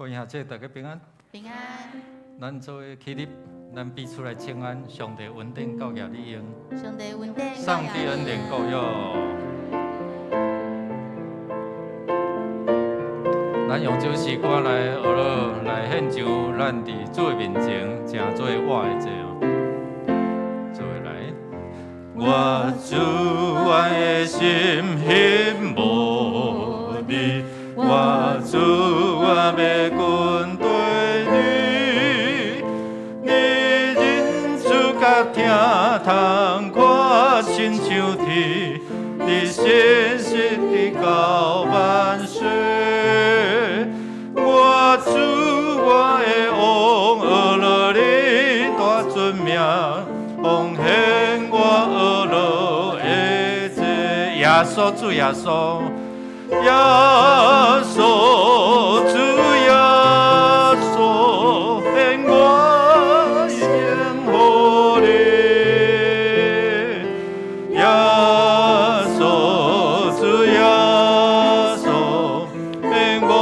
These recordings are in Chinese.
各位兄姐，大家平安。平安。咱做伙起立，咱彼此来请安，上帝恩典教业利用。上帝恩典，上帝恩典教育。咱用这首歌来学了，来献上咱伫主的面前，正做我的罪哦。做伙来。我主我的心幸无你，我主我要跟对你，你忍住甲疼痛看亲像天，你信实地到万岁。我主我的王，学了你大尊名，奉献我学了的罪。耶稣主耶稣，耶稣主耶稣，献我献乎你。耶稣主耶稣，献我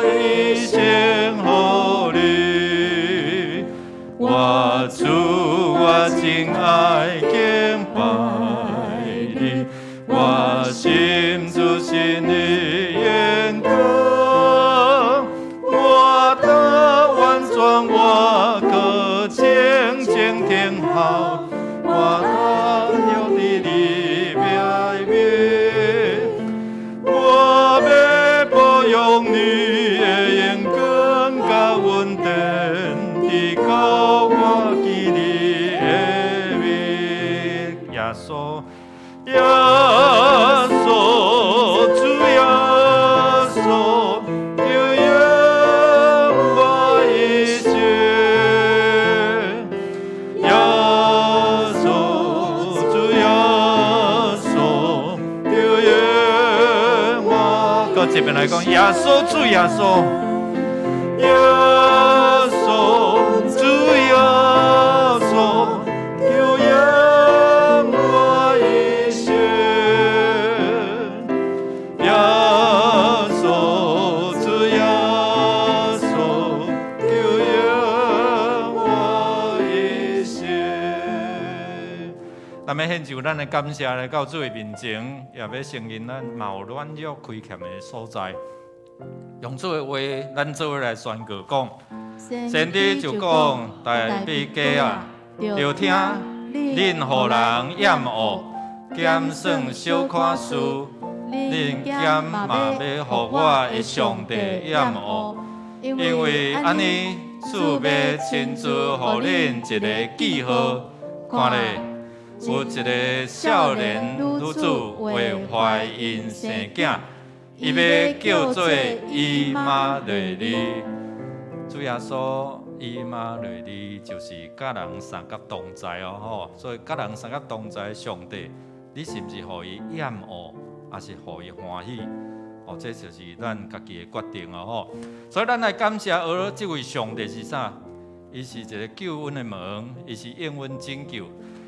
一生乎你。我主我真爱敬拜你，我心就是你眼光，我的完全我可静静听候，我的有你的表面，我要保养你的眼光甲稳定，地高我记你的名，耶稣。耶稣，主耶稣，就让我一生。耶稣，主耶稣，就让我。搁这边来讲，耶稣，主耶稣，耶稣，主耶稣，就让我一生。耶稣，主耶稣，就让我一生。咱要献上咱的感谢来到主的面前，也要承认咱嘛有软弱亏欠的所在。用主的话，咱做伙来宣告讲：先知就讲，大比家啊，要听恁互人厌恶，减算小看事。恁减嘛要互我的上帝厌恶，因为安尼主要亲自互恁一个记号。看咧，有一个少年女子为怀孕生囝，伊要叫做以马内利。主耶稣，以马内利就是甲人三角同在哦吼，所以甲人三角同在的上帝，你是毋是互伊厌恶？还是互伊欢喜，哦，这就是咱家己的决定哦吼。所以咱来感谢而这位上帝是啥？伊是一个救恩的门，伊是应允拯救，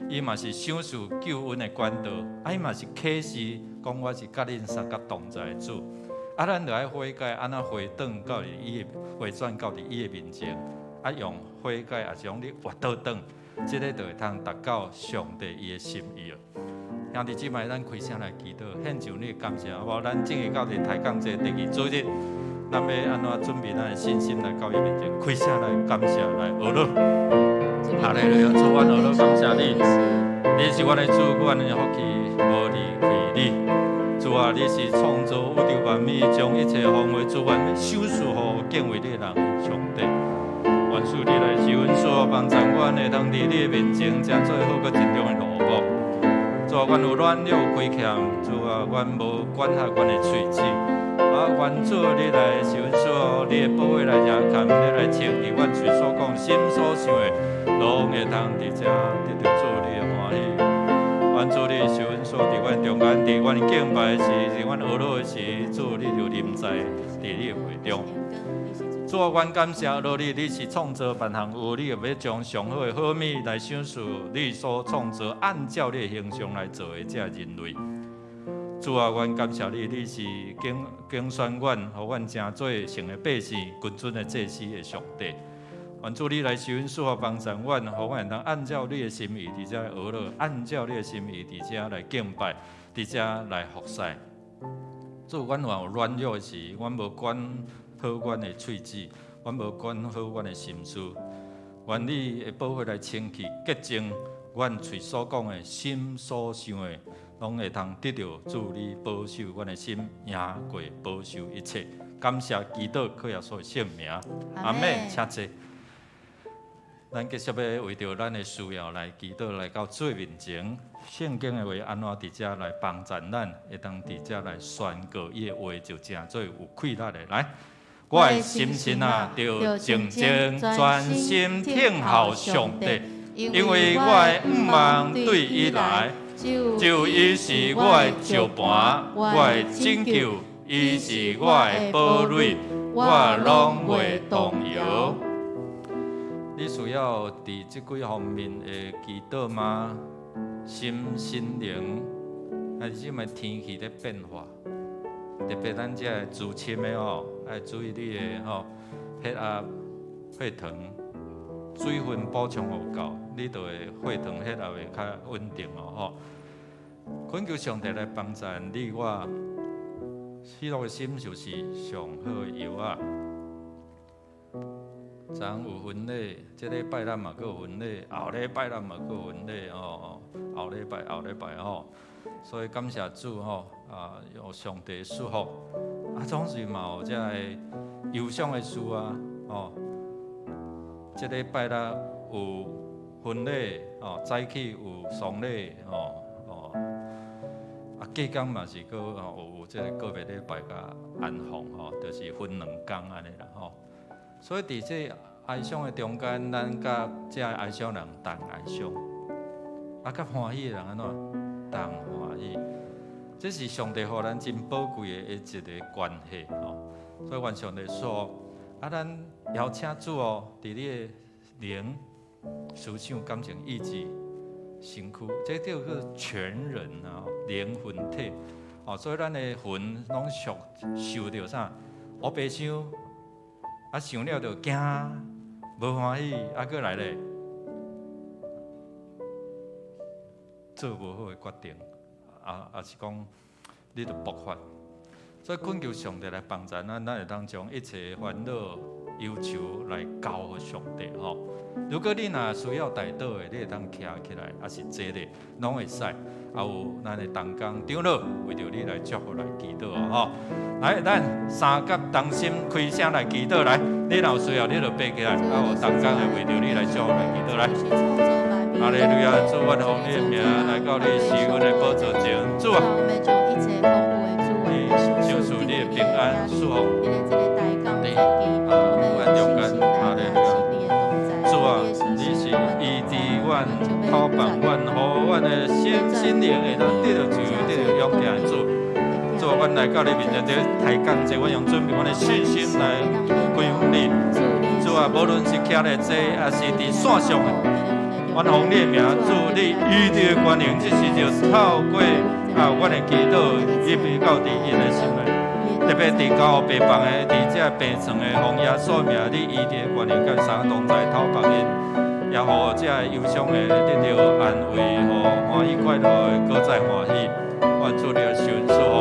伊嘛是享受救恩的管道，伊嘛是启示讲我是甲恁三角同在的主。咱就爱悔改，安那回转到伊的回转到伊的面前，用悔改也是用你活倒转，这个就会通达到上帝伊的心意了。兄弟姊妹，咱开声来祈祷，献上你的感谢，好无？咱正月到伫抬杠这第二主日，咱要安怎准备咱的信心来到伊面前？开声来感谢，来学了。哈利路亚，主，阮学了感谢你，你是阮的主，阮的福气无离开你。主啊，你是创造宇宙万物，将一切丰惠资源收束予敬畏你的人，上帝。愿主你来受恩所帮助阮会当伫你的面前，正做好个真正的路幕。主啊，阮有软弱亏欠，主啊，阮无管辖阮的喙齿，愿主你来受恩所，你的保卫来遮看，你来清理阮嘴所讲、心所想的，拢会通伫遮得到主你的欢喜。愿主你受恩所伫阮中间，伫阮敬拜的时，伫阮学乐的时，主你就临在伫你的会中。主啊，阮感谢罗你，你是创造万项有，你又要将上好的好物来享受你所创造，按照你的形象来做的这人类。主啊，阮感谢你，你是拣选阮，互阮成做成的百姓，君尊的祭司的上帝。愿主你来收因赐福帮助阮，互阮能按照你的心意，伫遮学乐，按照你的心意，伫遮来敬拜，伫遮来服侍。主，阮若有软弱的时，阮无管好阮的喙齿，阮无管好阮的心思。愿你的保护来清气洁净，阮喙所讲的、心所想的，拢会通得到主你保守阮的心，赢过保守一切。感谢祈祷，靠耶稣的圣名，阿门。请坐。咱继续要为着咱的需要来祈祷，来到主面前。圣经的话安怎伫遮来帮助咱，会当伫遮来宣告伊的话，就真做有气力的来。我的心情啊，就静静专心听候上帝，因为我的望对伊来，就伊是我的石盘，我的拯救，伊是我的堡垒，我拢袂动摇。你需要伫即几方面的祈祷吗？心灵，还是即卖天气咧变化？特别咱遮个自深的吼，要注意你的吼血压、血糖、水分补充有够，你就会血糖、血压会较稳定哦吼。恳求上帝来帮助你我，喜乐的心就是上好的药啊。昨有婚礼，这礼拜咱嘛有婚礼，后礼拜咱嘛有婚礼哦，后礼拜吼，所以感谢主吼有上帝祝福总是嘛有这个忧伤的事啊哦，这礼拜咱有婚礼早起有丧礼隔天嘛是有这个个别礼拜甲安放就是分2天安尼啦吼。所以伫这哀伤的中间，咱甲这哀伤人同哀伤，甲欢喜的人安怎同欢喜？这是上帝互咱真宝贵的一个关系所以愿上帝说，咱邀请主伫你的灵、思想、感情、意志、身躯，这叫做全人灵魂体所以咱的魂拢受到啥？乌白想。想了就惊，无欢喜，搁来咧，做无好的决定，是讲你就爆发。所以恳求上帝来帮助咱，咱会当将一切烦恼、忧愁来交给上帝如果你若需要代祷的，你会当徛起来，是坐咧，拢会使。有咱的同工长老为着你来祝福来祈祷来，咱三角同心开声来祈祷来。你若有需要，你就爬起来。有同工会为着你来祝福来祈祷来。哈利路亚！主，我奉你的名来到你施恩的宝座前，主啊，你就是你的平安祝福。阮中间，哈利路亚！主啊，你是医治阮、透放阮，互阮的心灵会当得到自由、得到勇气的主。主啊，阮来到你面前，这抬杠者，阮用准备阮的信心来归服你。主啊，无论是徛在这，还是伫线上的，阮奉你的名，主你医治的权能，这时就透过阮的祈祷，入去到伫因的心内。特别伫高病房的，伫这病床的奉耶稣名，你医治的权能，甲三同在透放因，也互这忧伤的得到安慰，互欢喜快乐的搁再欢喜。愿主你的受恩祝福，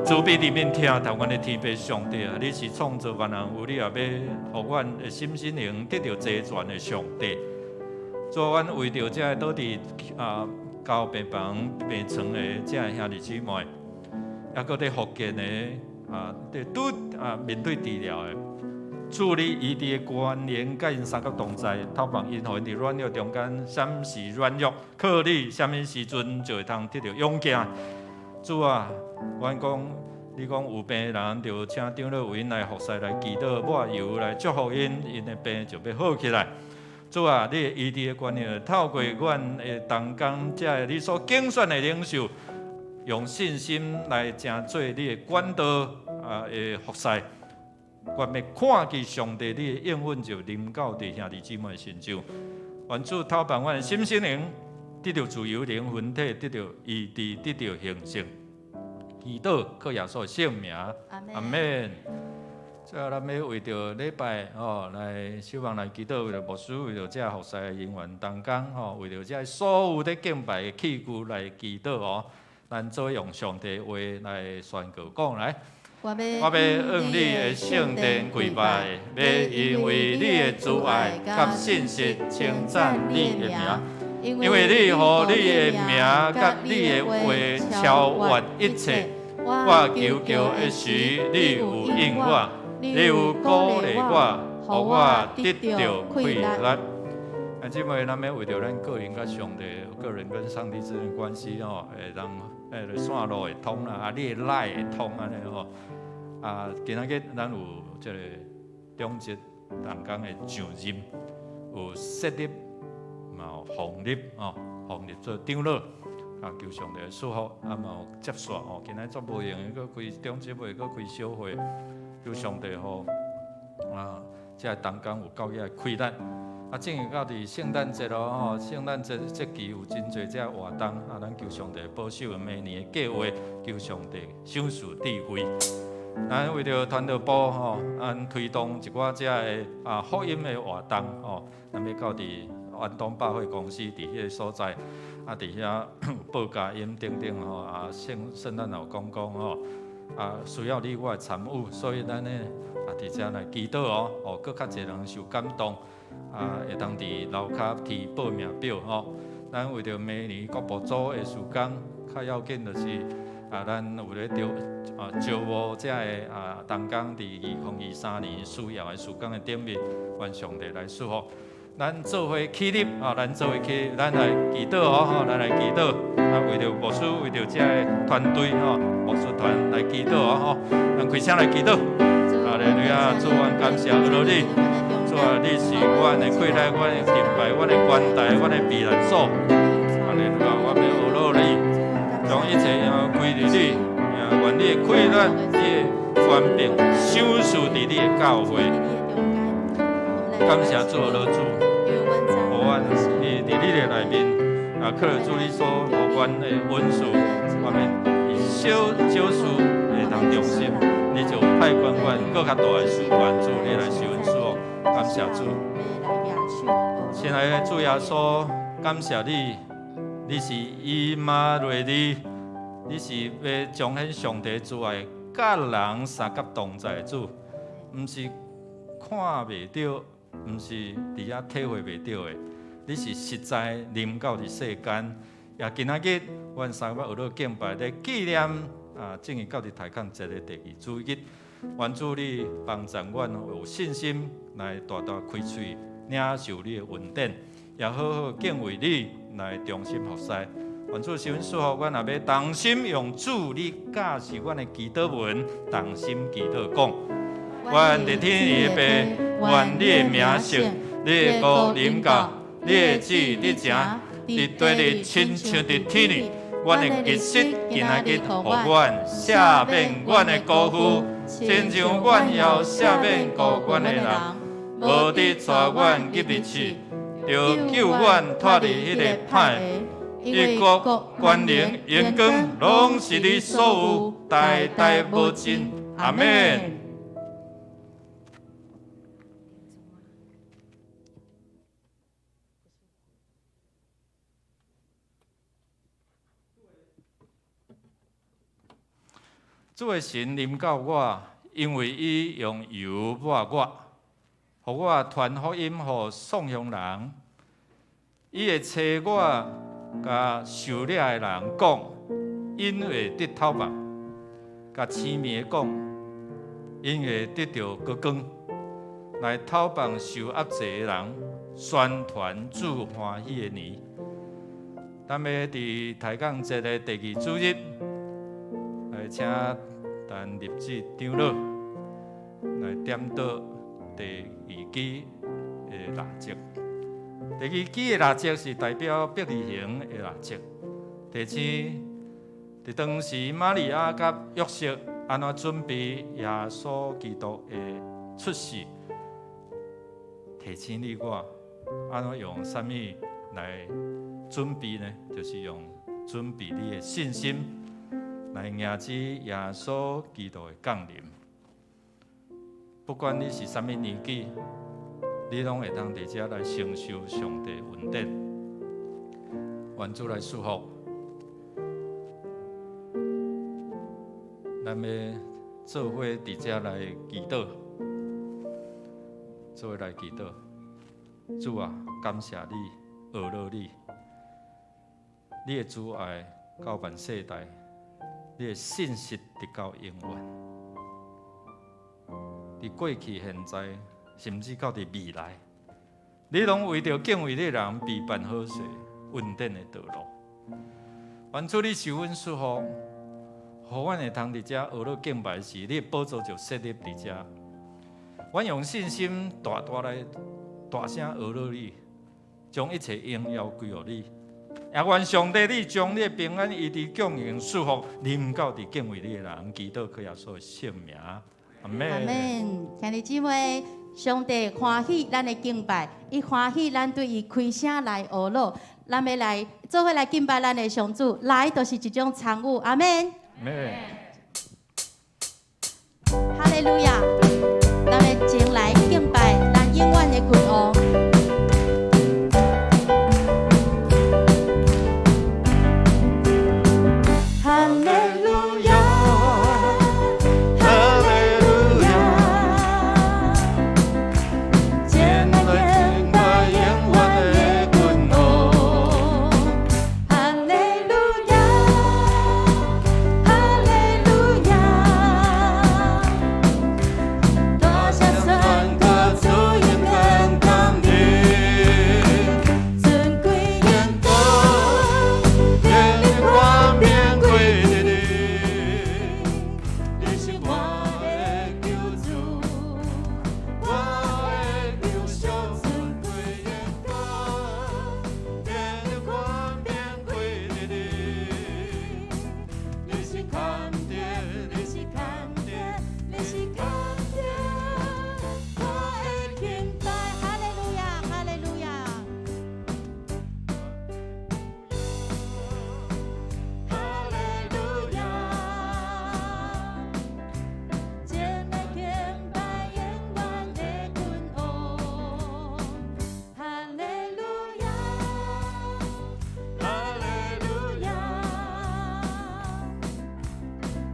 主必伫面听，但阮的天父上帝你是创造万人有，你也要互阮的心灵得到齐全的上帝。主，阮为着这倒伫高病房病床的这兄弟姊妹，也搁伫福建的。面对治疗的，主你医治的关联，甲因三角同在，透放因，互因伫软弱中间，什么是软弱？靠你，什么时阵就会通得到勇气。主啊，阮讲，你讲有病的人，就请长老为因来服侍，来祈祷，抹油来祝福因，因的病就要好起来。主啊，你医治的关联，透过阮的同工，这你所竞选的领袖。用信心来成做你的管道的服侍，我要看见上帝你的应允就临到弟兄姊妹的身上。愿主透放阮的心灵，得到自由灵魂体，得到医治，得到形成。祈祷，靠耶稣的圣名，阿门。最后，咱要为着礼拜来希望来祈祷，为着牧师，为着这服侍的人员同工为着这所有的敬拜的器具来祈祷咱做用上帝话来宣告讲来。我要向你的圣殿跪拜，要因为你的慈爱甲信实称赞你的名，因为你互你的名甲你的话超越一切。我求的时，你有应我，你有鼓励我，互我得到快乐。姊妹，咱要为着咱个人甲上帝、个人跟上帝之间的关系会让线路会通啦，你的赖会通安尼今仔日咱有这个中职同工的上任，有设立嘛有奉立奉立做长老求上帝的祝福嘛有接续今仔做无用的，佫开中职会，佫开小会，求上帝这同工有够个快乐。正如到伫圣诞节圣诞节节期有真侪只活动咱求上帝保守明年的计划，求上帝赏赐智慧。咱为着传道部推动一寡只的福音的活动咱要到伫远东百货公司伫迄个所在伫遐报佳音等等圣诞老公公需要你我的参与，所以咱呢伫遮来祈祷佫较侪人受感动会当伫楼骹填报名表咱为着明年国部组的事工，较要紧就是咱有咧招募这个同工伫2023年需要的事工的点面，愿上帝来祝福。咱做伙起立咱做伙起立，咱来祈祷咱来祈祷为着牧师，为着这个团队牧师团来祈祷咱开声来祈祷。哈利路亚！主，阮感谢罗你，主你是阮的快乐，阮的敬拜，阮的关台，阮的避难所。哈利路亚！我要学罗你，将一切归于你，愿你的快乐，你的权柄，赏赐伫你的教会。感谢主罗主，互阮伫你的内面靠着主你所互阮的恩赐，我们以小事会当忠心。你就派官员更较大的事，愿主你来受恩赐感谢主。亲爱的主耶稣，感谢你，你是以马内利，你是要彰显上帝之爱，甲人三甲同在的主，毋是看袂到，毋是伫遐体会袂到的，你是实在临到伫世间。也今仔日，阮三个学老敬拜咧纪念。正如到伫台港节的第2主日，愿主你帮助阮有信心来大大开喙，领受你的恩典，也好好敬畏你，来忠心服侍。愿主是阮祝福，阮也要同心用主你教示阮的祈祷文，同心祈祷讲。愿伫天的爸，愿你的名圣，你的国临到，你的旨意伫成，伫地里亲像伫天里。阮的日息今仔日，互阮赦免阮的辜负，亲像阮也赦免辜阮的人，无伫带阮入入去，就救阮脱离迄个歹。一国、权能、荣光，拢是你所有，代代无尽。阿门。主的神临到我，因为伊用油抹我，互我传福音予送乡人。伊会找我，甲受掠的人讲，因会得头目；甲痴迷的讲，因会得到高光。来头目受压制的人，宣传主欢喜的年。咱要伫台港节的第2主日。来请陈立志长老来点导第2期的蜡烛。第2期的蜡烛是代表伯利恒的蜡烛，提醒伫当时玛利亚甲约瑟安怎准备耶稣基督的出世，提醒你我安怎用啥物来准备呢？就是用准备你的信心。来迎接耶稣基督的降临。不管你是什么年纪，你拢会当伫遮来承受上帝恩典。愿主来祝福，咱要做伙伫遮来祈祷，做伙来祈祷。主啊，感谢你，学乐你，你的主爱到万世代，你的信实直到永远。伫过去、现在，甚至到伫未来，你拢为着敬畏你的人备办好势、稳定的道路。愿主你受阮祝福，互阮会通伫遮学乐敬拜时，你的宝座就设立伫遮。阮用信心大大来大声学乐你，将一切荣耀归予你。也愿上帝你将你的平安、医治、供应、祝福临到伫敬畏你的人，祈祷靠耶稣的圣名。阿门。阿门。兄弟姊妹，上帝欢喜咱的敬拜，伊欢喜咱对伊开声来学乐，咱要来做伙来敬拜咱的上主，来就是一种参与。阿门。阿门。哈利路亚！咱要前来敬拜咱永远的君王。哈利路亚，哈利路亚，前来敬拜永远的君王。哈利路亚，哈利路亚，多谢神的主恩跟刚烈，尊贵眼光，眼里光变归你，你是我的救主，我的救赎，尊贵眼光，眼里光变归你，你是看见，你是看见，你是看见，我的敬拜，哈利路亚，哈利路亚。哈利路亚，前来敬拜永远的君王。哈利路亚，哈利路亚，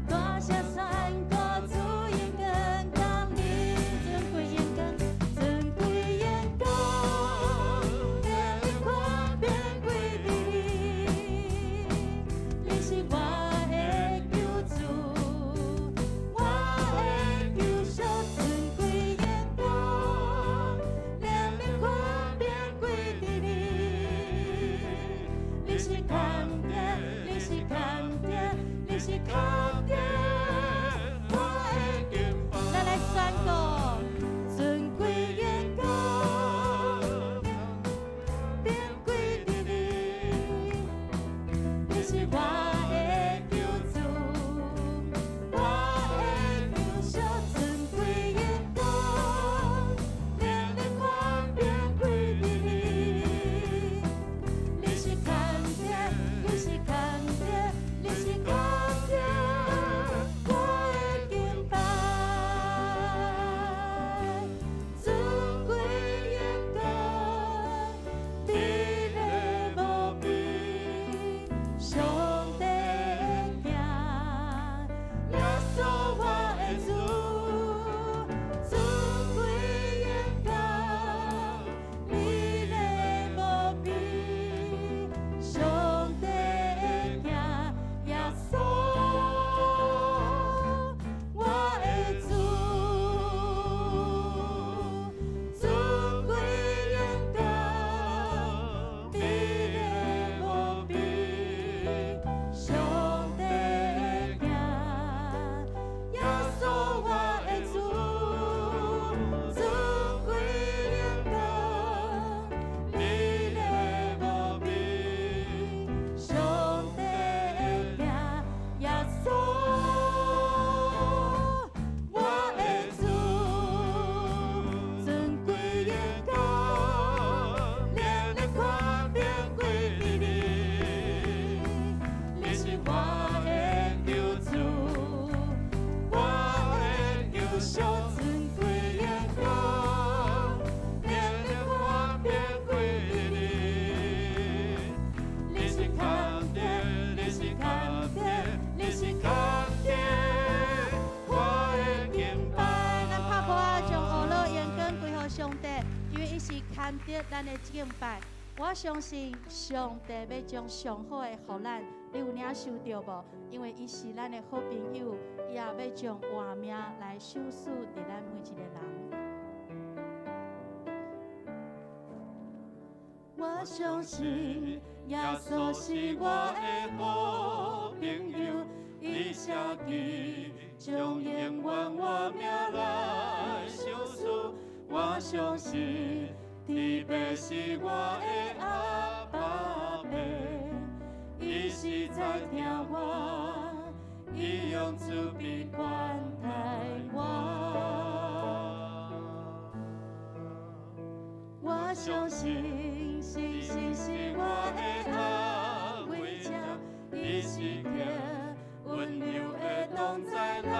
多谢三个主恩跟刚烈，尊贵眼光，尊贵眼光，眼里光变归你，你是我的救主，我的救赎，尊贵眼光，眼里光变归你，你是看见，你是看见，你是看见，我的敬拜。咱来宣告，尊贵眼光，变归你，你是我的救主，我的救赎，尊贵眼光，眼里光变归你，你是看见，你是看见，你是看见。着咱的敬拜，我相信上帝要将上好的予咱，你有领受到无？因为伊是咱的好朋友，伊也要将活命来守护伫咱每一个人。我相信耶稣是我的好朋友，伊写记将永远活命来守护。我相信天父是我的阿爸爸，伊是在听我，伊用慈悲款待我。我相信星星是我的安慰者，伊是叫温柔的同在来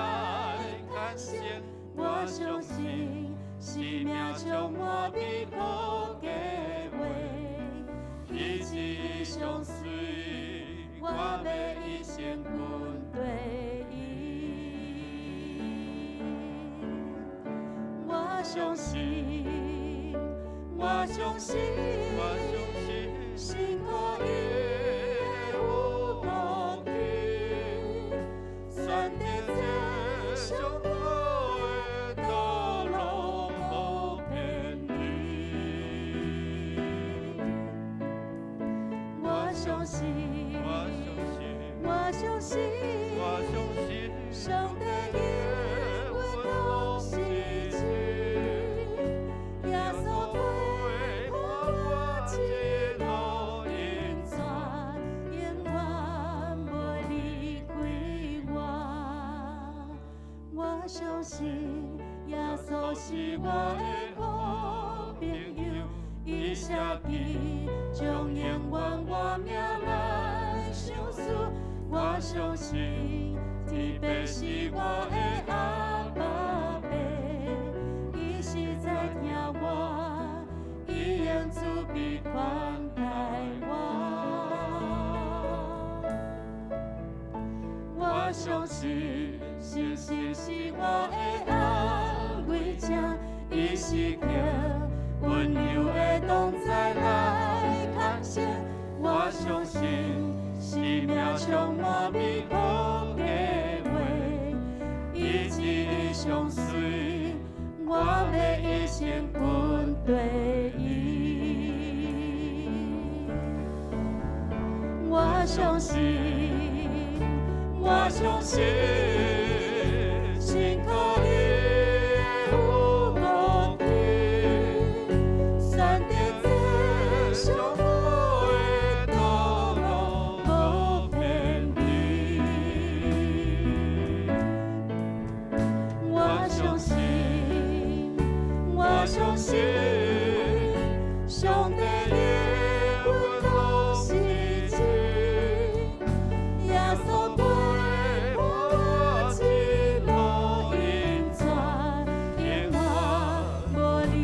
看见。我相信生命充满美好计划，伊是上水，我要一生跟对伊。我相信。我相信，信靠伊有目的，选择这上好的道路无偏离。我相信，上帝与我同是主，耶稣陪伴我一路引带，永远无离开我。我相信耶稣是我的好朋友，伊写记将永远活命来相守。我相信天父是我的阿爸爸，伊是在听我，伊用慈悲款待我。我相信星星是我的安慰者，伊是叫温柔的同在来看见。我相信。生命充满美好计划，伊一相随，我要一生跟对伊。我相信，信靠伊有目的，选择这上好的道路。我相信，上帝与我同是主，耶穌陪伴我一路引帶，永遠無離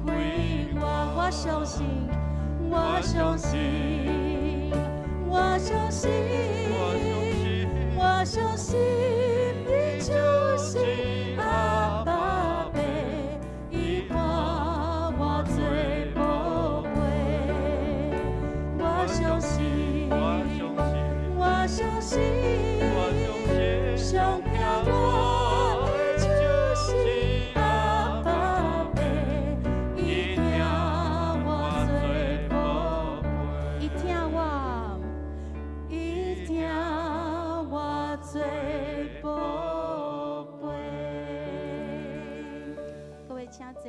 開我。我相信，我相信，我相信，我相信，你就是阿爸爸。我相信，上听我的就是阿爸爸，伊听我最宝贝，伊听我最宝贝。各位请坐。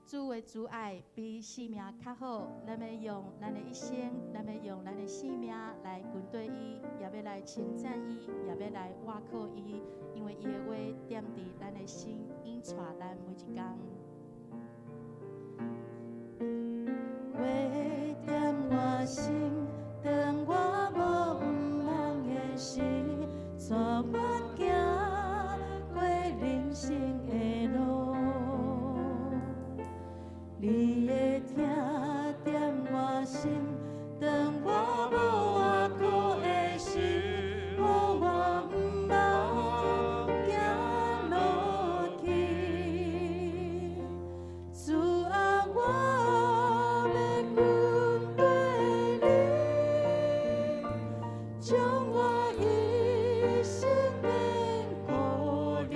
主的主爱比性命较好，咱要用咱的一生，咱要用咱的性命来跟对伊，也要来称赞伊，也要来倚靠伊，因为伊的话点伫咱的心，引带咱每一天。话点我心，当我茫茫的时，带我行过人生的路。你会听点我心，当我无外靠的时，互我不茫行落去。我要军队里，将我一生献给你，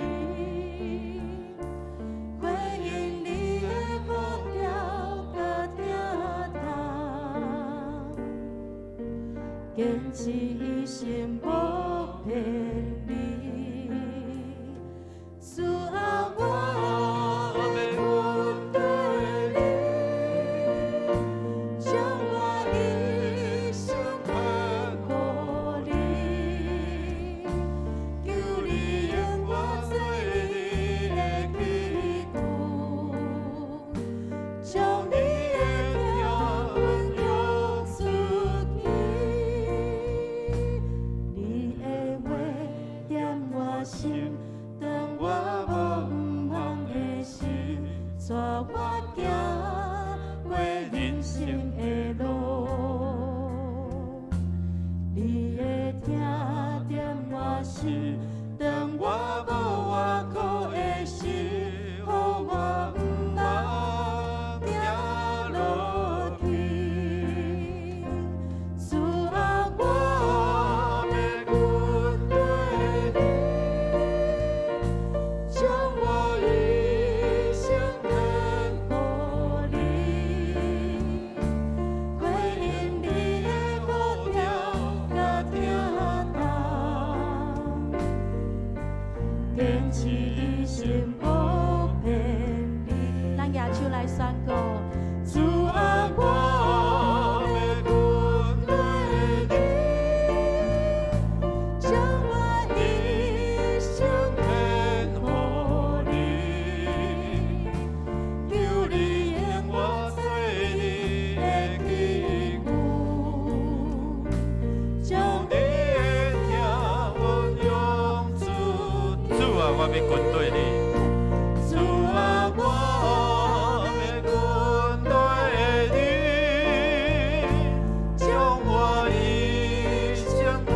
回应你的呼召甲听从，坚持一生不骗你。主啊，我要军队里，将我一生献给你，求你用我做你的器具，将你的条文用出去，你的话点我心。当我无望的时，带我行过人生的路。你的听点我心，当我无外靠的时，予我不茫行落去。主啊，我要军队里。将我一生献给你，回应你的呼召甲听从，坚持一生不骗你。咱举手来宣告，主啊，我要军队里，将我一生献给你，求你用我做你的器具，将你的听我用出去。主啊，我要军队里。主啊，我要军队里，将我一生献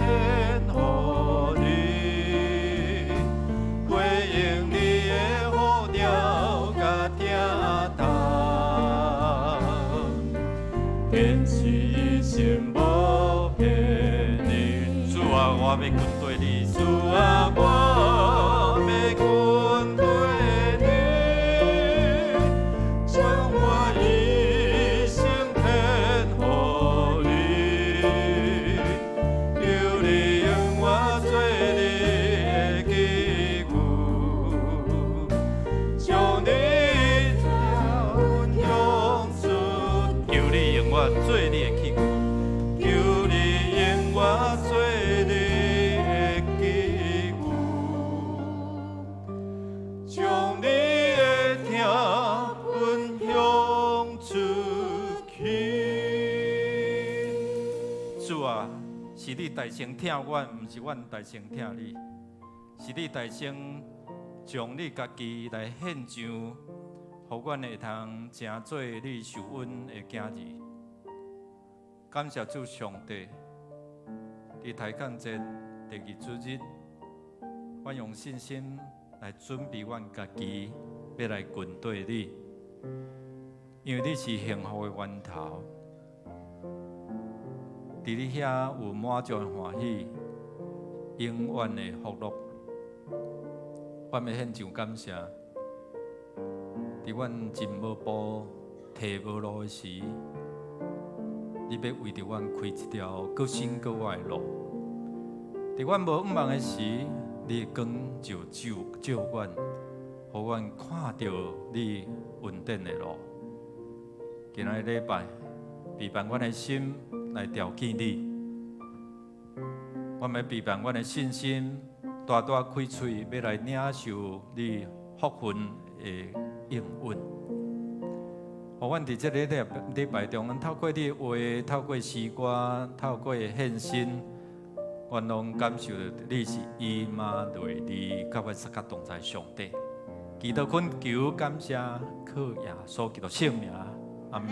给你，回应你的呼召甲听从，坚持一生不骗你。主啊，我要军队里。主啊，我要军队里，将我一生献给你，求你用我做你的器具，将你条文用出去，求你用我做你的器具。求你用我做你的器具，将你的听分享出去。主啊，是你大声听阮，毋是阮大声听你。是你大声将你家己来献上，互阮会通成做你受恩的囝儿。感谢主上帝，伫抬杠节第二主日，阮用信心来准备阮家己，要来军队你，因为你是幸福的源头。伫你遐有满足的欢喜，永远的福乐。阮要献上感谢，伫阮进无步、退无路的时，你要为着阮开一条搁新搁活的路。伫阮无毋茫的时，你的光就照阮，互阮看到你稳定的路。今仔日礼拜，陪伴阮的心来调起你。阮要陪伴阮的信心，大大开嘴，要来领受你福分的应允。互阮伫这个礼拜中，阮透过你的话，透过诗歌，透过献身，阮拢感受到你是以马内利，甲我撒甲同在上帝。祈祷恳求感谢，靠耶稣基督圣名，阿门。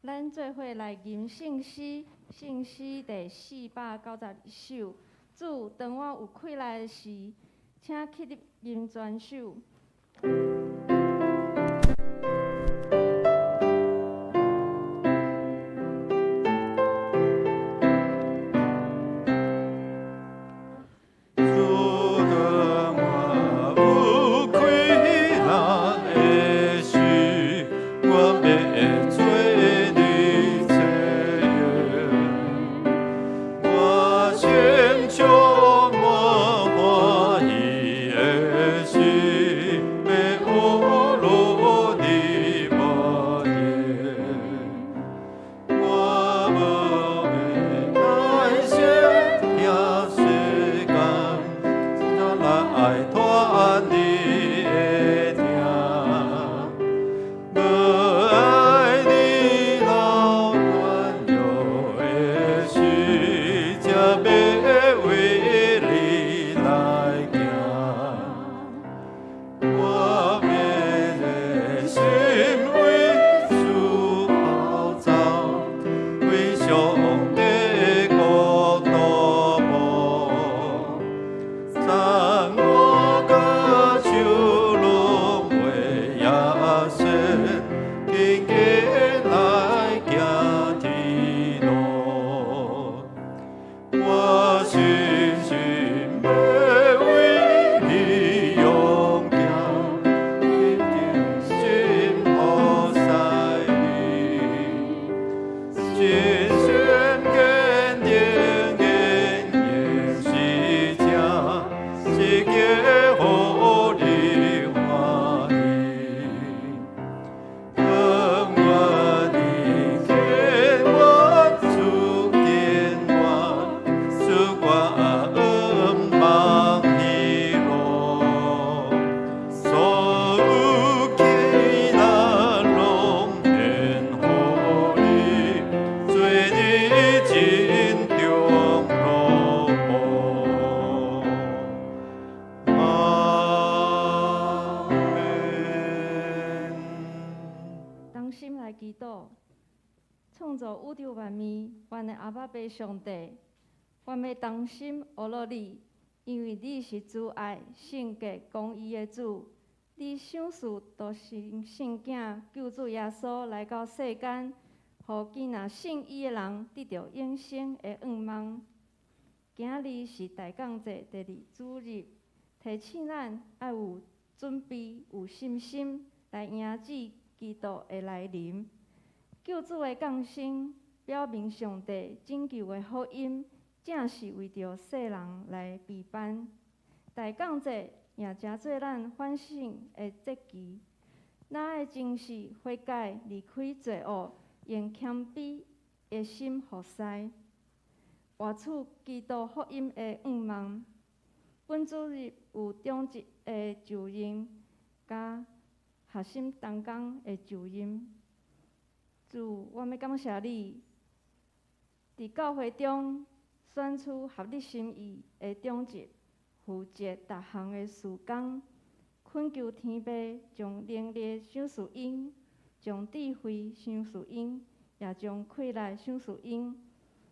咱做伙来吟圣诗，圣诗第492首。主，当我有困难的时，请起立吟全首。来祈祷，创造宇宙万物，阮的阿爸爸上帝，阮要同心学乐你，因为你是主爱、圣洁、公义的主。你想事都是圣囝救主耶稣来到世间，互囡仔信伊的人得到永生的愿望。今日是大港节第2主日，提醒咱要有准备、有信心来迎接基督的来临。救主的降生，表明上帝拯救的福音，正是为着世人来备办。大港节也真做咱反省的节期，咱爱真实悔改，离开罪恶，用谦卑的心服侍，活出基督福音的愿望。本主日有中职的就任，甲学生同工的就任。主，我要感谢你，伫教会中选出合你心意的中职，负责逐项的事工，恳求天父将能力赏赐因，将智慧赏赐因，也将快乐赏赐因。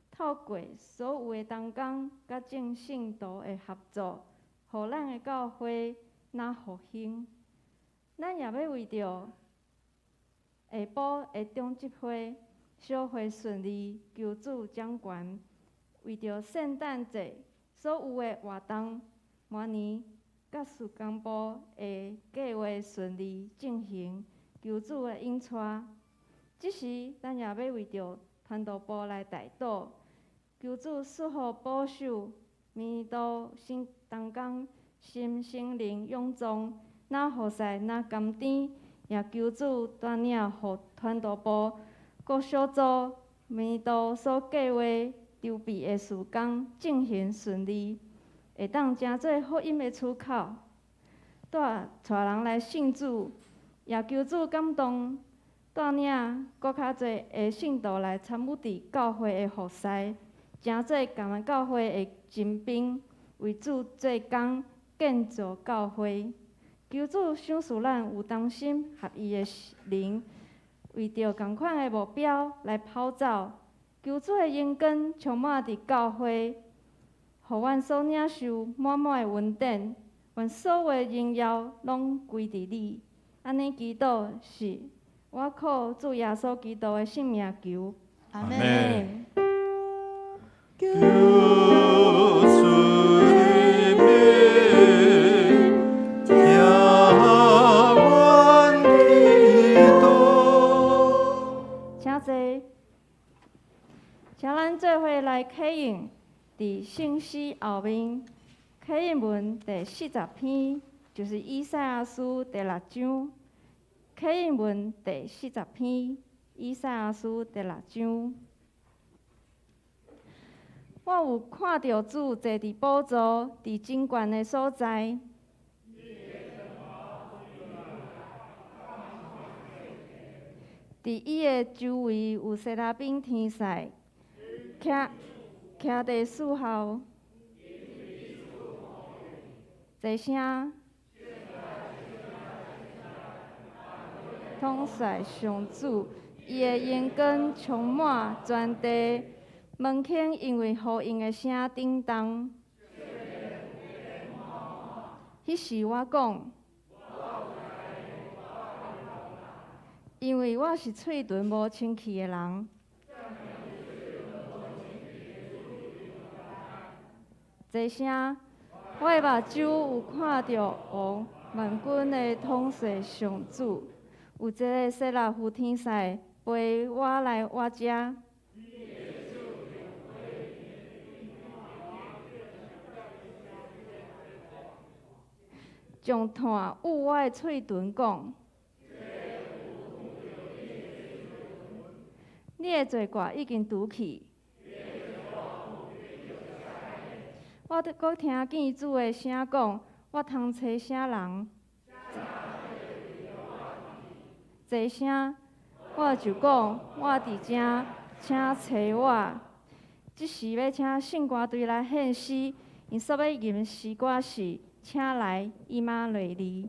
透过所有的同工甲正圣徒的合作，互咱的教会若复兴。咱也要为着下晡的中集会小会顺利，求主掌权。为着圣诞节所有的活动，明年甲事工部的计划顺利进行，求主的引带。即时，咱也要为着传道部来代祷，求主赐福保守，明道新同工心圣灵永壮，若何塞若甘甜，也求主带领互传道部各小组明道所计划筹备的事工进行顺利，会当成做福音的出口，带人来信主，也求主感动，带领搁较侪的信徒来参与伫教会的服侍，成做感恩教会的精兵，为主做工建造教会。求主赏赐咱有同心合意的灵，为着同款的目标来跑走。求主的恩典充满伫教会，互阮所领受满满的恩典，阮所有的荣耀拢归伫你。安尼祈祷是我靠主耶稣基督的圣名求，阿门门。救主的名，听阮祈祷。请坐，请咱做伙来启用伫圣诗后面启应文第40篇，就是以赛亚书第6章。启应文第40篇，以赛亚书第6章。我有看到主坐伫宝座，伫真悬的所在。伫伊的周围有西拉宾天使，徛伫树后，一声统帅上主，伊的眼光充满全地，门槛因为呼应的声震动。迄时我讲，因为我是喙唇无清气的人。一声，我的目睭有看到王万军的统帅上主，有一个色拉夫天使陪我来我遮。将炭捂我的喙唇讲，你的罪过已经除去。我搁听见主的声讲，我通找啥人？一声，我就讲，我伫遮，请找我。即时要请圣歌队来献诗，因所要吟诗歌是，请来以马内利。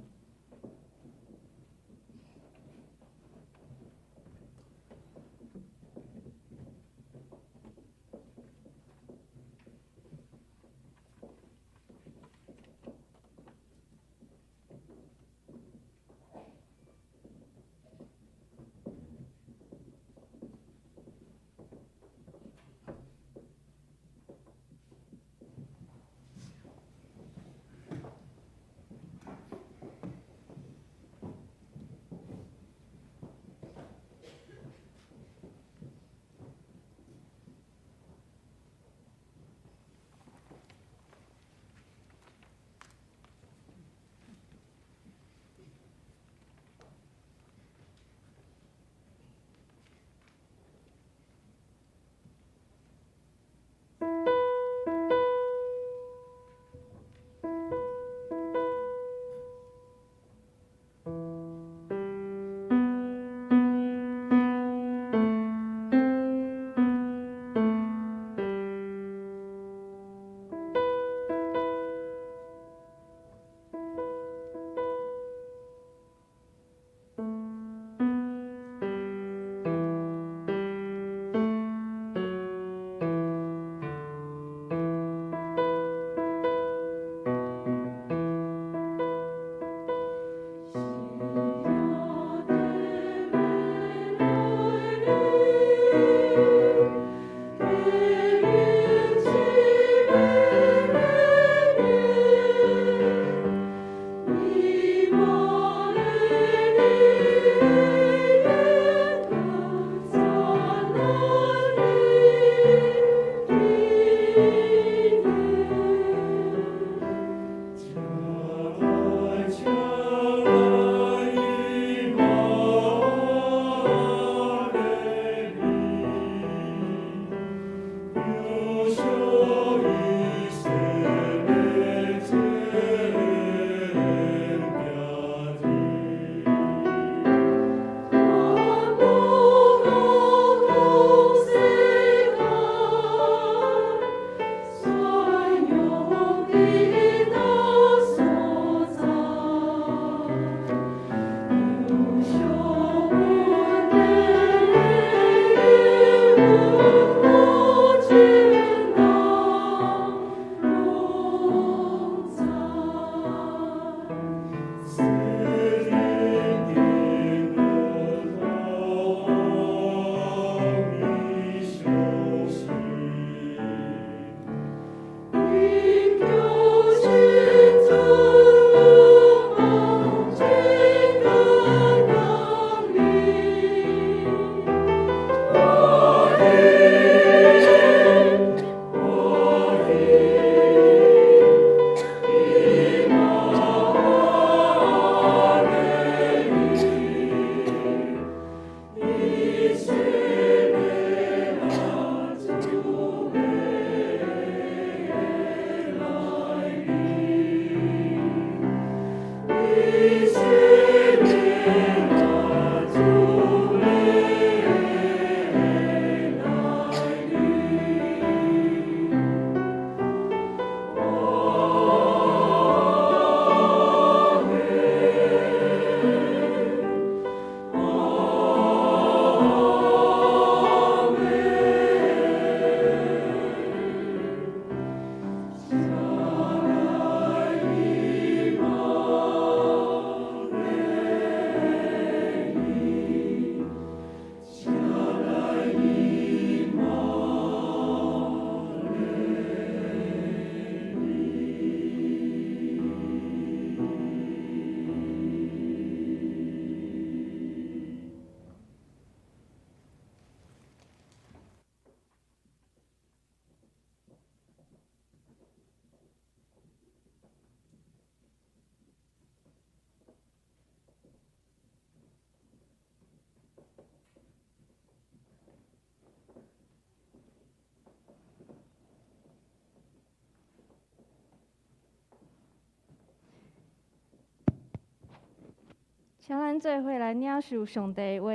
请咱做伙来领受上帝的话，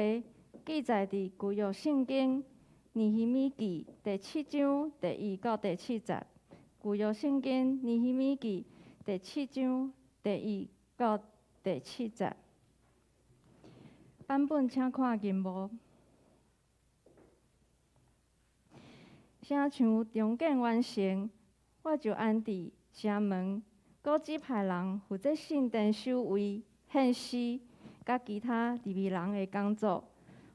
记载伫旧约圣经尼希米记第7章第1到第7节。旧约圣经尼希米记第7章第1到第7节。版本请看银幕。城墙重建完成，我就安伫城门，搁指派人负责圣殿守卫、献诗，甲其他利未人的工作。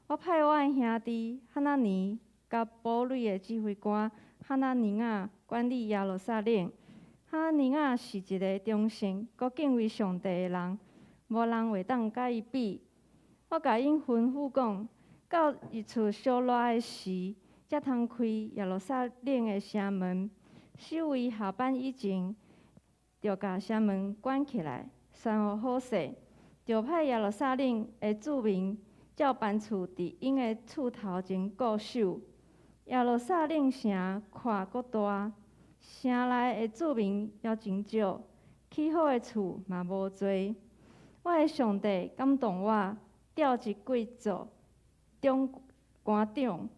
我派我的兄弟哈纳尼甲堡垒的指挥官哈纳尼亚管理耶路撒冷。哈纳尼亚是一个忠心、搁敬畏上帝的人，无人会当甲伊比。我甲因吩咐讲，到日出小热的时，才通开耶路撒冷的城门。守卫下班以前，就甲城门关起来，宣告好势。就派耶路撒冷的居民照班厝伫因的厝头前固守。耶路撒冷城看阁大，城内的居民也真少，起好的厝嘛无多。我的上帝感动我，调一贵族中官长，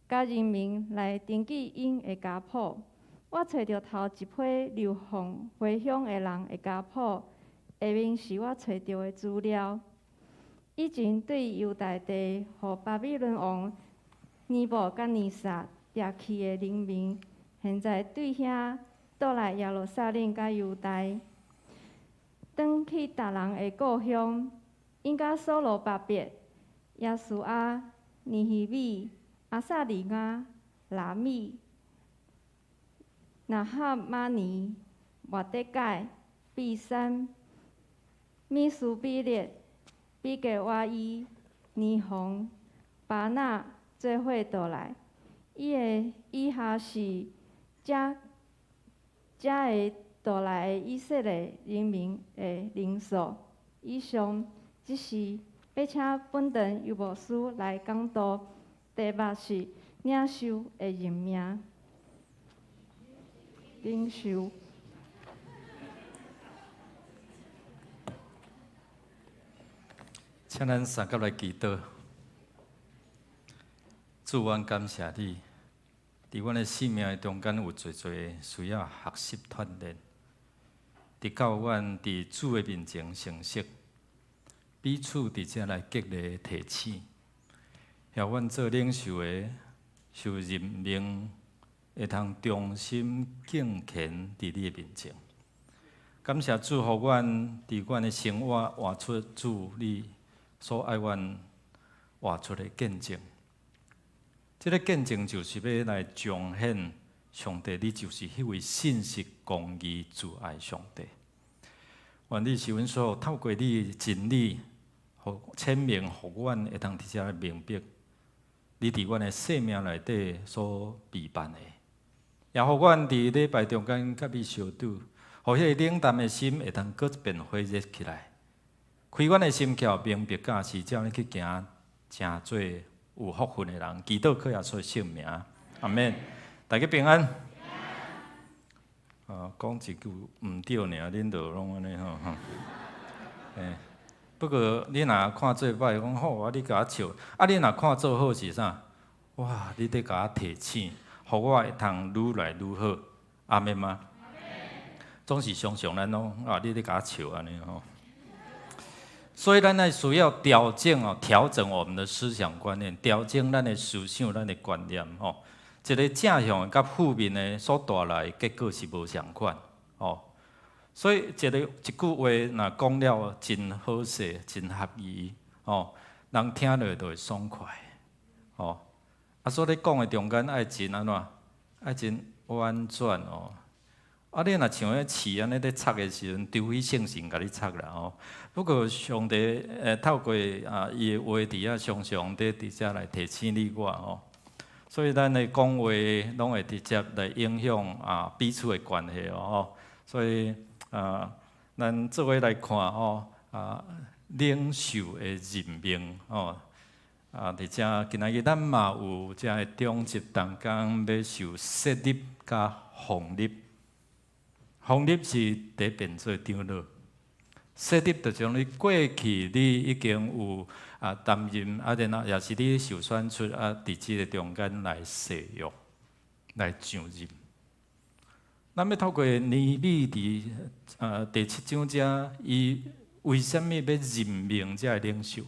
甲人民来登记因的家谱。我找到头一批流放回乡的人的家谱，下面是我找到的资料。以前对犹大地，互巴比伦王尼布甲尼撒掠去的人民，现在对遐倒来耶路撒冷甲犹大，转去达人的故乡，因甲所罗巴别、耶稣阿、尼希米、阿撒利亚、拉米、那哈马尼、瓦德盖、毕山、米苏比列、比格瓦伊、尼宏、巴纳做伙倒来。以下是遮会倒来的以色列人民的人数。以上即是要请本堂游牧师来讲道，题目是领袖的任命。领袖。请咱三甲来祈祷。主，阮感谢你，伫阮的生命中间有侪需要学习锻炼，直到阮伫主的面前成熟，彼此伫遮来激励提醒，让阮做领袖的受任命，会通忠心敬虔伫你的面前。感谢主，互阮伫阮的生活活出主你所爱阮活出的见证。这个见证就是要来彰显上帝，你就是迄位信实、公义、慈爱上帝。愿你是阮所透过你的真理，互显明，互阮会通伫遮明白，你伫阮的生命内底所备办的，也互阮伫礼拜中间甲你相拄，互迄个冷淡的心会通搁一遍火热起来，开阮的心窍，明白教示，照你去行，真做有福分的人。祈祷靠耶稣圣名，阿免。大家平安。讲一句毋对尔，恁就拢安尼吼。不过你若看做歹，讲好啊，你甲我笑；啊，你若看做好是啥？哇，你得甲我提醒，互我会通愈来愈好。阿免吗？总是常常咱拢你咧甲我笑安尼吼。所以咱呢需要调整我们的思想观念，调整咱的思想、咱的观念吼。一个正向甲负面的所带来的结果是无相款哦。所以一句话若讲了真好势、真合宜哦，人听落就会爽快哦。所以你讲的中间爱真安怎？爱真婉转哦。你若像迄刺安尼咧插的时阵，除非圣神甲你插啦哦。不过上帝透过伊的话伫遐常常伫遮来提醒你我哦。所以咱的讲话拢会直接来影响彼此的关系哦。所以咱做伙来看哦领袖的任命哦。伫遮今仔日咱嘛有遮的中级当中要受设立甲奉立。奉立是第一遍做长老，设立就从你过去你已经有担任然后也是你受选出伫即个中间来使用，来上任。咱要透过尼米伫第7章遮，伊为什么要任命这领袖？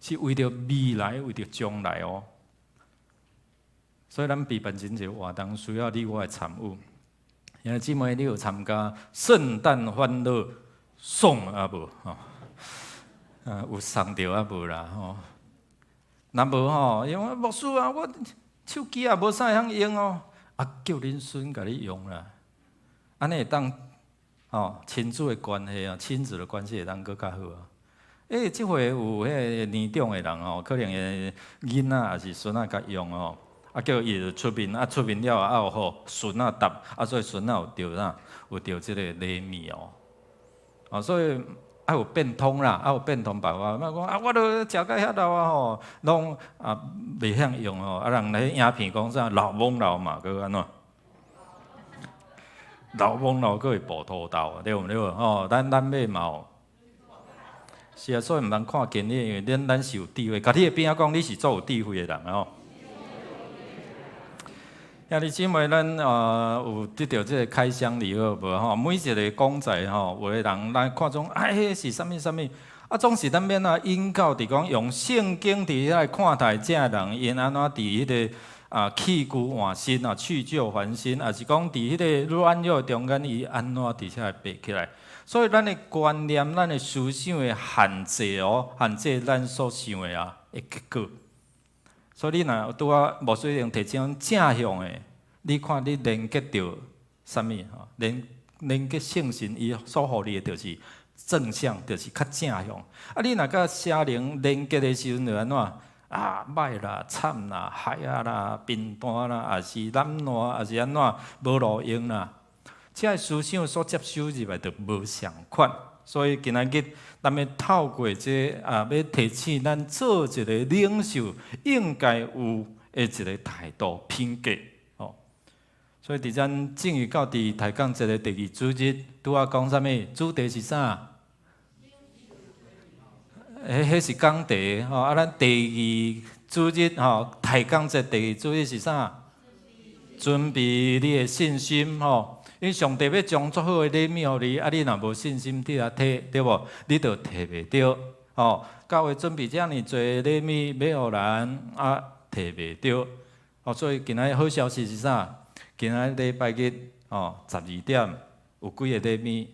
是为着未来，为着将来哦。所以咱备办真侪活动，需要你我的参与。因为姊妹，你有参加圣诞欢乐颂无？有送着无啦？若无吼，因为牧师我手机无啥会用哦，叫恁孙甲你用啦。安尼会当亲子的关系亲子的关系会当搁较好啊。即回有迄个年长的人可能会囡仔也是孙仔甲用叫伊就出面出面了有好孙仔答所以孙仔有着即个礼物所以有变通啦，有变通办法。莫讲我都食到遐老拢袂晓用人来影片讲啥老懵老嘛，搁安怎？老懵老搁会补土豆，对毋对？咱尾嘛是啊，所以毋通看见你，因为咱是有智慧。家己的边讲你是做有智慧的人兄弟姊妹，咱有得到这个开箱礼物无每一个讲在有的人咱看种迄是啥物啥物总是咱免引导伫讲用圣经伫遐看待这人，因安怎伫迄个弃旧换新去旧还新，也是讲伫迄个软弱中间，伊安怎伫遐爬起来。所以咱的观念、咱的思想的限制限制咱所想的的结果。所以你若拄无水用摕种正向的，你看你连接到啥物连接圣神，伊所互你的就是正向，就是较正向。你若甲邪灵连接的时阵，就安怎歹啦、惨啦、害啦、贫惰啦，也是懒惰，也是安怎无路用啦。这思想所接收入来，就无相款。所以今仔日咱要透过这要提醒咱做一个领袖应该有的一个态度品格所以伫咱正月到伫台港节的第2主日，拄讲啥物？主题是啥？迄是讲题咱第2主日台港节第2主日是啥？准备你的信心因为上帝要将足好的礼物互你，你若无信心伫遐摕，对无？你就摕袂到。教会准备遮尔侪礼物要互人，摕袂到。所以今仔好消息是啥？今仔礼拜日12点有几个礼物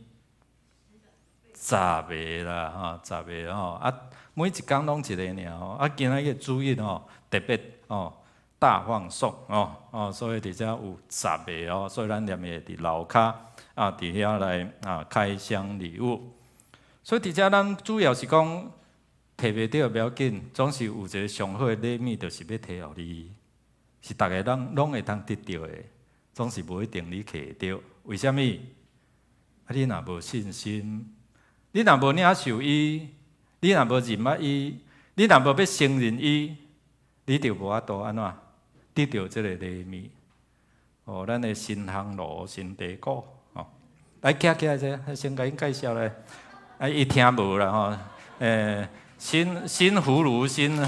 ？10个啦，10个每一工拢一个尔今仔日主日特别大放送所以伫遮有10个所以咱念会伫楼骹伫遐来开箱礼物。所以伫遮咱主要是讲摕袂到不要紧，总是有一个上好的礼物，就是要摕互你，是逐个人拢会当得到的，总是无一定你摕到。为什么？你若无信心，你若无领受伊，你若无认捌伊，你若无要承认伊，你就无法度安怎？得到这个礼物咱的新香炉、新地鼓来起来者，先甲因介绍咧。伊听无啦新葫芦新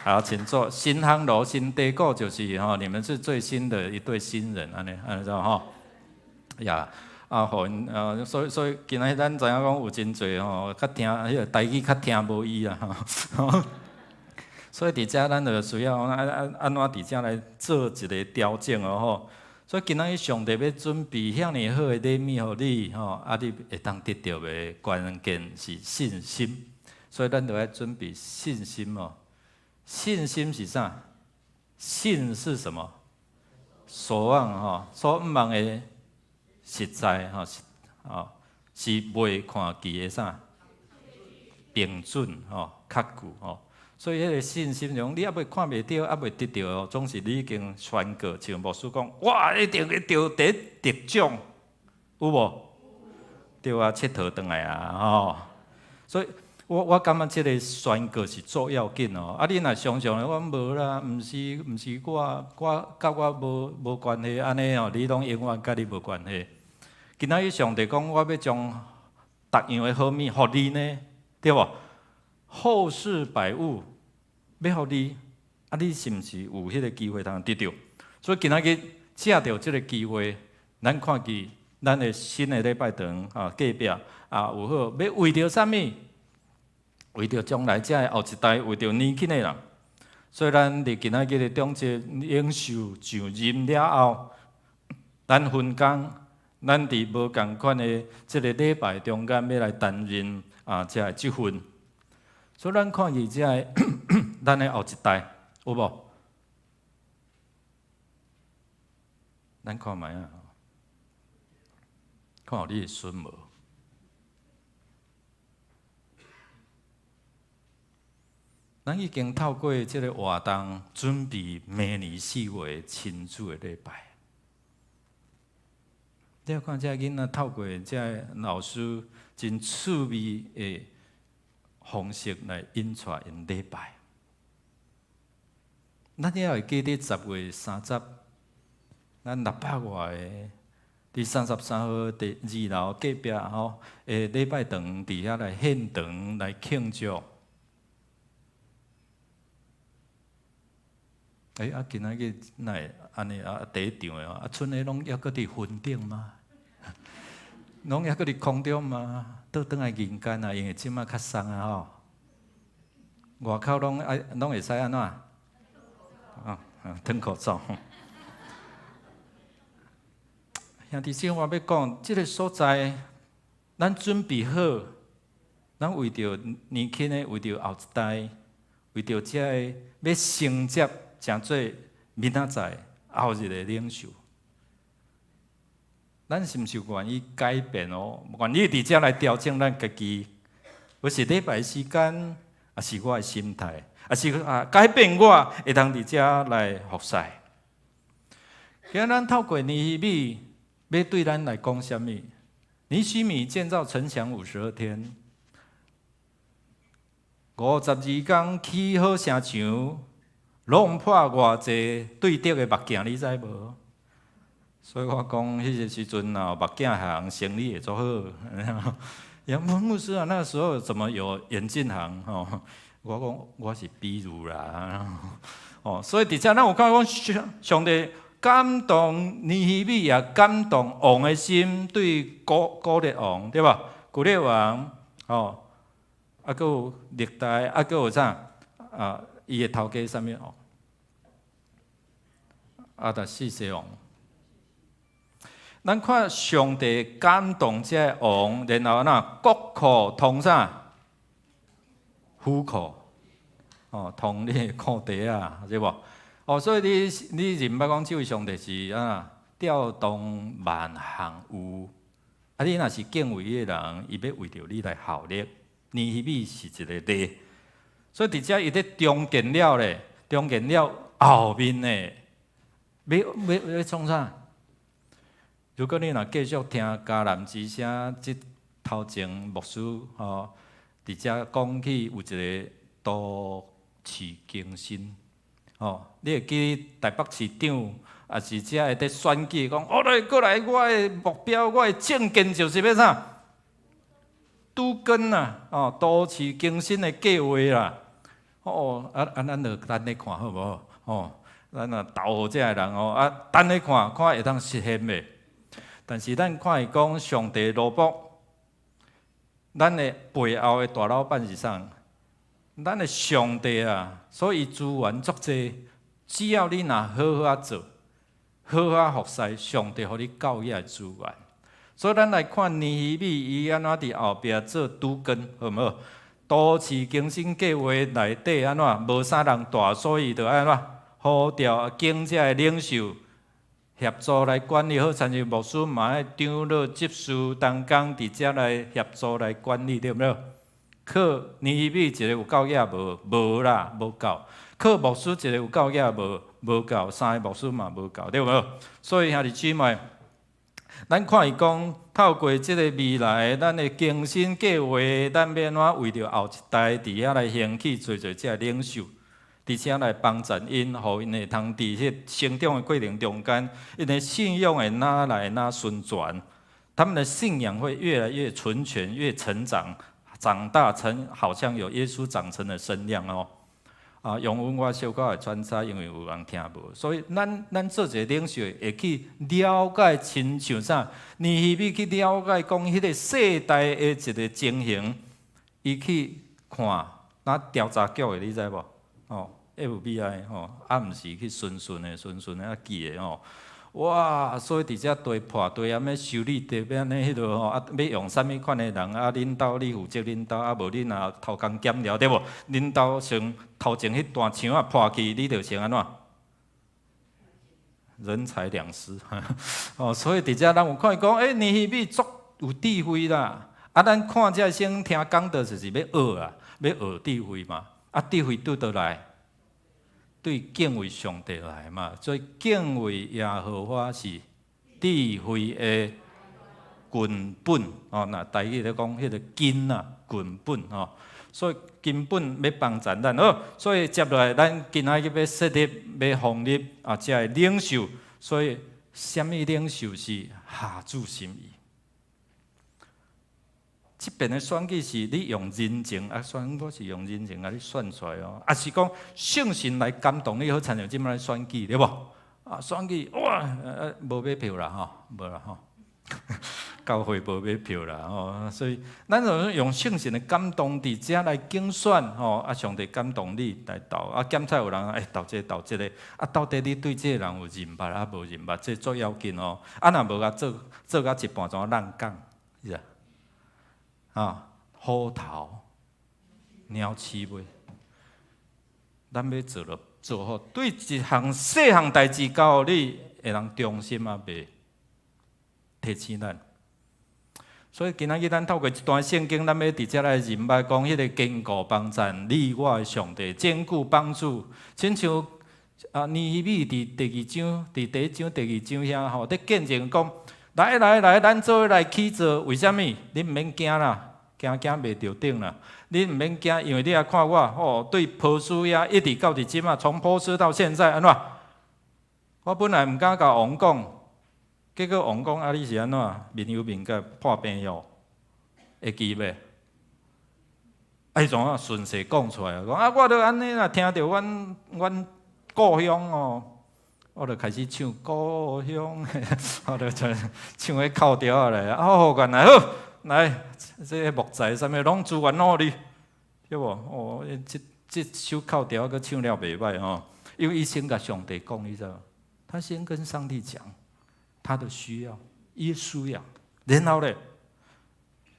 好，请坐。新香炉、新地鼓就是你们是最新的一对新人，安尼知道呀。互因所以今仔咱知影讲有真侪较听迄个台语较听无伊啦所以伫遮咱就需要安怎伫遮来做一个调整所以今仔日上帝要准备遐尼好的礼物互你你会当得到的关键是信心。所以咱就要准备信心信心是啥？信是什么？所望所毋望的。实在是未看见的啥标准确据所以迄个信心中，你还未看袂到，还未得到总是你已经宣告，像牧师讲，哇，一定会得奖，有无？对啊，佚佗转来所以我感觉即个宣告是足要紧哦。啊，你若常常我无啦，毋是我甲我无关系安尼哦，你拢永远甲你无关系。今仔日上帝讲，我要将逐样的好物互你呢，对无？后世百物要互你，啊，你是毋是有迄个机会通得到？所以今仔日借着即个机会，咱看见咱的新的礼拜堂啊，隔壁啊有好，要为着啥物？为着将来遮的后一代，为着年轻的人，所以咱伫今仔日的中节领袖上任了后，咱分工，咱伫无共款的即个礼拜中间要来担任遮的职分，所以咱看见遮的咱的后一代有无？咱看卖啊，看有你的孙无？咱已经透过这个活动，准备明年4月亲子的礼拜。你要看这囡仔透过这老师真趣味的方式来引出因礼拜。咱也会记得10月30，咱600外的第33号第2楼隔壁吼，礼拜堂伫遐来献堂来庆祝。今仔日哪会安尼第一场的剩的拢还阁伫云顶吗？拢还阁伫空中吗？倒转来人间因为即马较松吼。外口拢会使安怎？脱口罩。兄弟姐妹，我要讲，即个所在，咱准备好，咱为着年轻的，为着后一代，为着遮个要承接。诚做明仔载后日的领袖，咱是毋是愿意改变哦？愿意伫遮来调整咱家己，不是礼拜时间，也是我的心态，也是改变我会当伫遮来服侍。今日咱透过尼希米，要对咱来讲啥物？尼希米建造城墙52天，52天起好城墙。弄破偌济对敌的目镜，你知无？所以我讲，迄个时阵啊，目镜行生意会做好。杨牧师啊，那时候怎么有眼镜行？我讲我是比如啦。所以伫遮咱有看讲，上帝感动尼希米，也感动王的心，对古列王对吧？古列王还佫有历代，还佫有啥伊的头家啥物王？达四世王。咱看上帝感动这个王，然后国库通啥？府库，通你的库地啊，是无？所以你认捌讲，这位上帝是调动万行有。你若是敬畏伊的人，伊要为着你来效力。尼希米是一个例，所以伫遮伊咧中建了咧，中建了后面咧，要创啥？如果你若继续听迦南之声，即头前牧师伫遮讲起有一个都市更新，你会记台北市长也是遮会伫选举讲，过来，我的目标，我的政见就是要啥？拄跟都市更新的计划啦。咱就等咧看好无好？咱投这个人等咧看会当实现未？但是咱看伊讲上帝罗卜，咱的背后的大老板是啥？咱的上帝啊，所以资源足济，只要你若好好做，好好服侍，上帝互你够遐资源。所以咱来看尼希米，伊安怎伫后壁做拄根，好毋好？都市更新计划内底安怎？无啥人大，所以就安怎？呼召经济的领袖协助来管理好，参像牧师嘛爱长老执事同工伫遮来协助来管理，对毋对？靠尼希米一个有够野无？无啦，无够。靠牧师一个有够野无？无够。3个牧师嘛无够，对无？所以兄弟姊妹。咱看伊讲，透过即个未来，咱的精心计划，咱要安怎为着后一代伫遐来兴起，做做即个领袖，伫遮来帮助因，互因会通伫迄成长的过程中间，因的信仰会哪来哪顺转，他们的信仰会越来越纯全，越成长，长大成好像有耶稣长成的身量哦。用阮我小可会传差，因为有人听无，所以咱做一个领袖，会去了解亲像啥，尼希米去了解讲迄个世代的一个情形，伊去看，那调查局的你知无？FBI 毋是去顺的记的哇！所以伫遮地破地安尼修理地要安尼迄落要用啥物款的人领导你负责领导，无你若偷工减料对无？领导像头前迄段墙破去，你着先安怎？人财两失所以伫遮咱有看讲，尼希米足有智慧啦。咱看遮先听讲道就是要学啊，要学智慧嘛。智慧拄倒来？对敬畏上帝来嘛，所以敬畏耶和华是智慧的根本那台语咧讲，迄个根啊，根本所以根本要帮助咱所以接落来，咱今仔日要设立、要创立这个领袖。所以，什么领袖是下主心意？这边的选举是你用人情选，我是用人情你选出来还是讲圣神来感动你，好参像即摆选举对无？选举哇，无买票啦无啦教会无买票啦所以咱就用圣神的感动伫遮来竞选上帝感动你来投检查有人投这个投这个到底你对这个人有认捌无认捌，这最要紧若无做到一半怎烂讲是啊？虎头鸟鼠尾，咱要做好，对一项细项代志交互你，会人忠心袂提醒咱。所以今仔日咱透过一段圣经，咱要伫遮来认捌讲，迄个坚固帮助你我的上帝，坚固帮助，亲像尼希米伫第一章第二章遐咧见证讲。来，咱做伙来起做，为什么？你毋免惊啦，惊袂着顶啦。你毋免惊，因为你也看我对波斯遐一直到至今从波斯到现在安怎？我本来毋敢甲王讲，结果王讲你是安怎？面有面甲破病药，会记袂？怎顺势讲出来？讲我著安尼啦，听到阮故乡我就开始唱故乡，我就唱迄口调来原来好来，这个木材啥物拢自愿努力，对无？这首口调佫唱了袂歹因为伊先甲上帝讲，你知道？他先跟上帝讲他的需要，耶稣要，然后咧，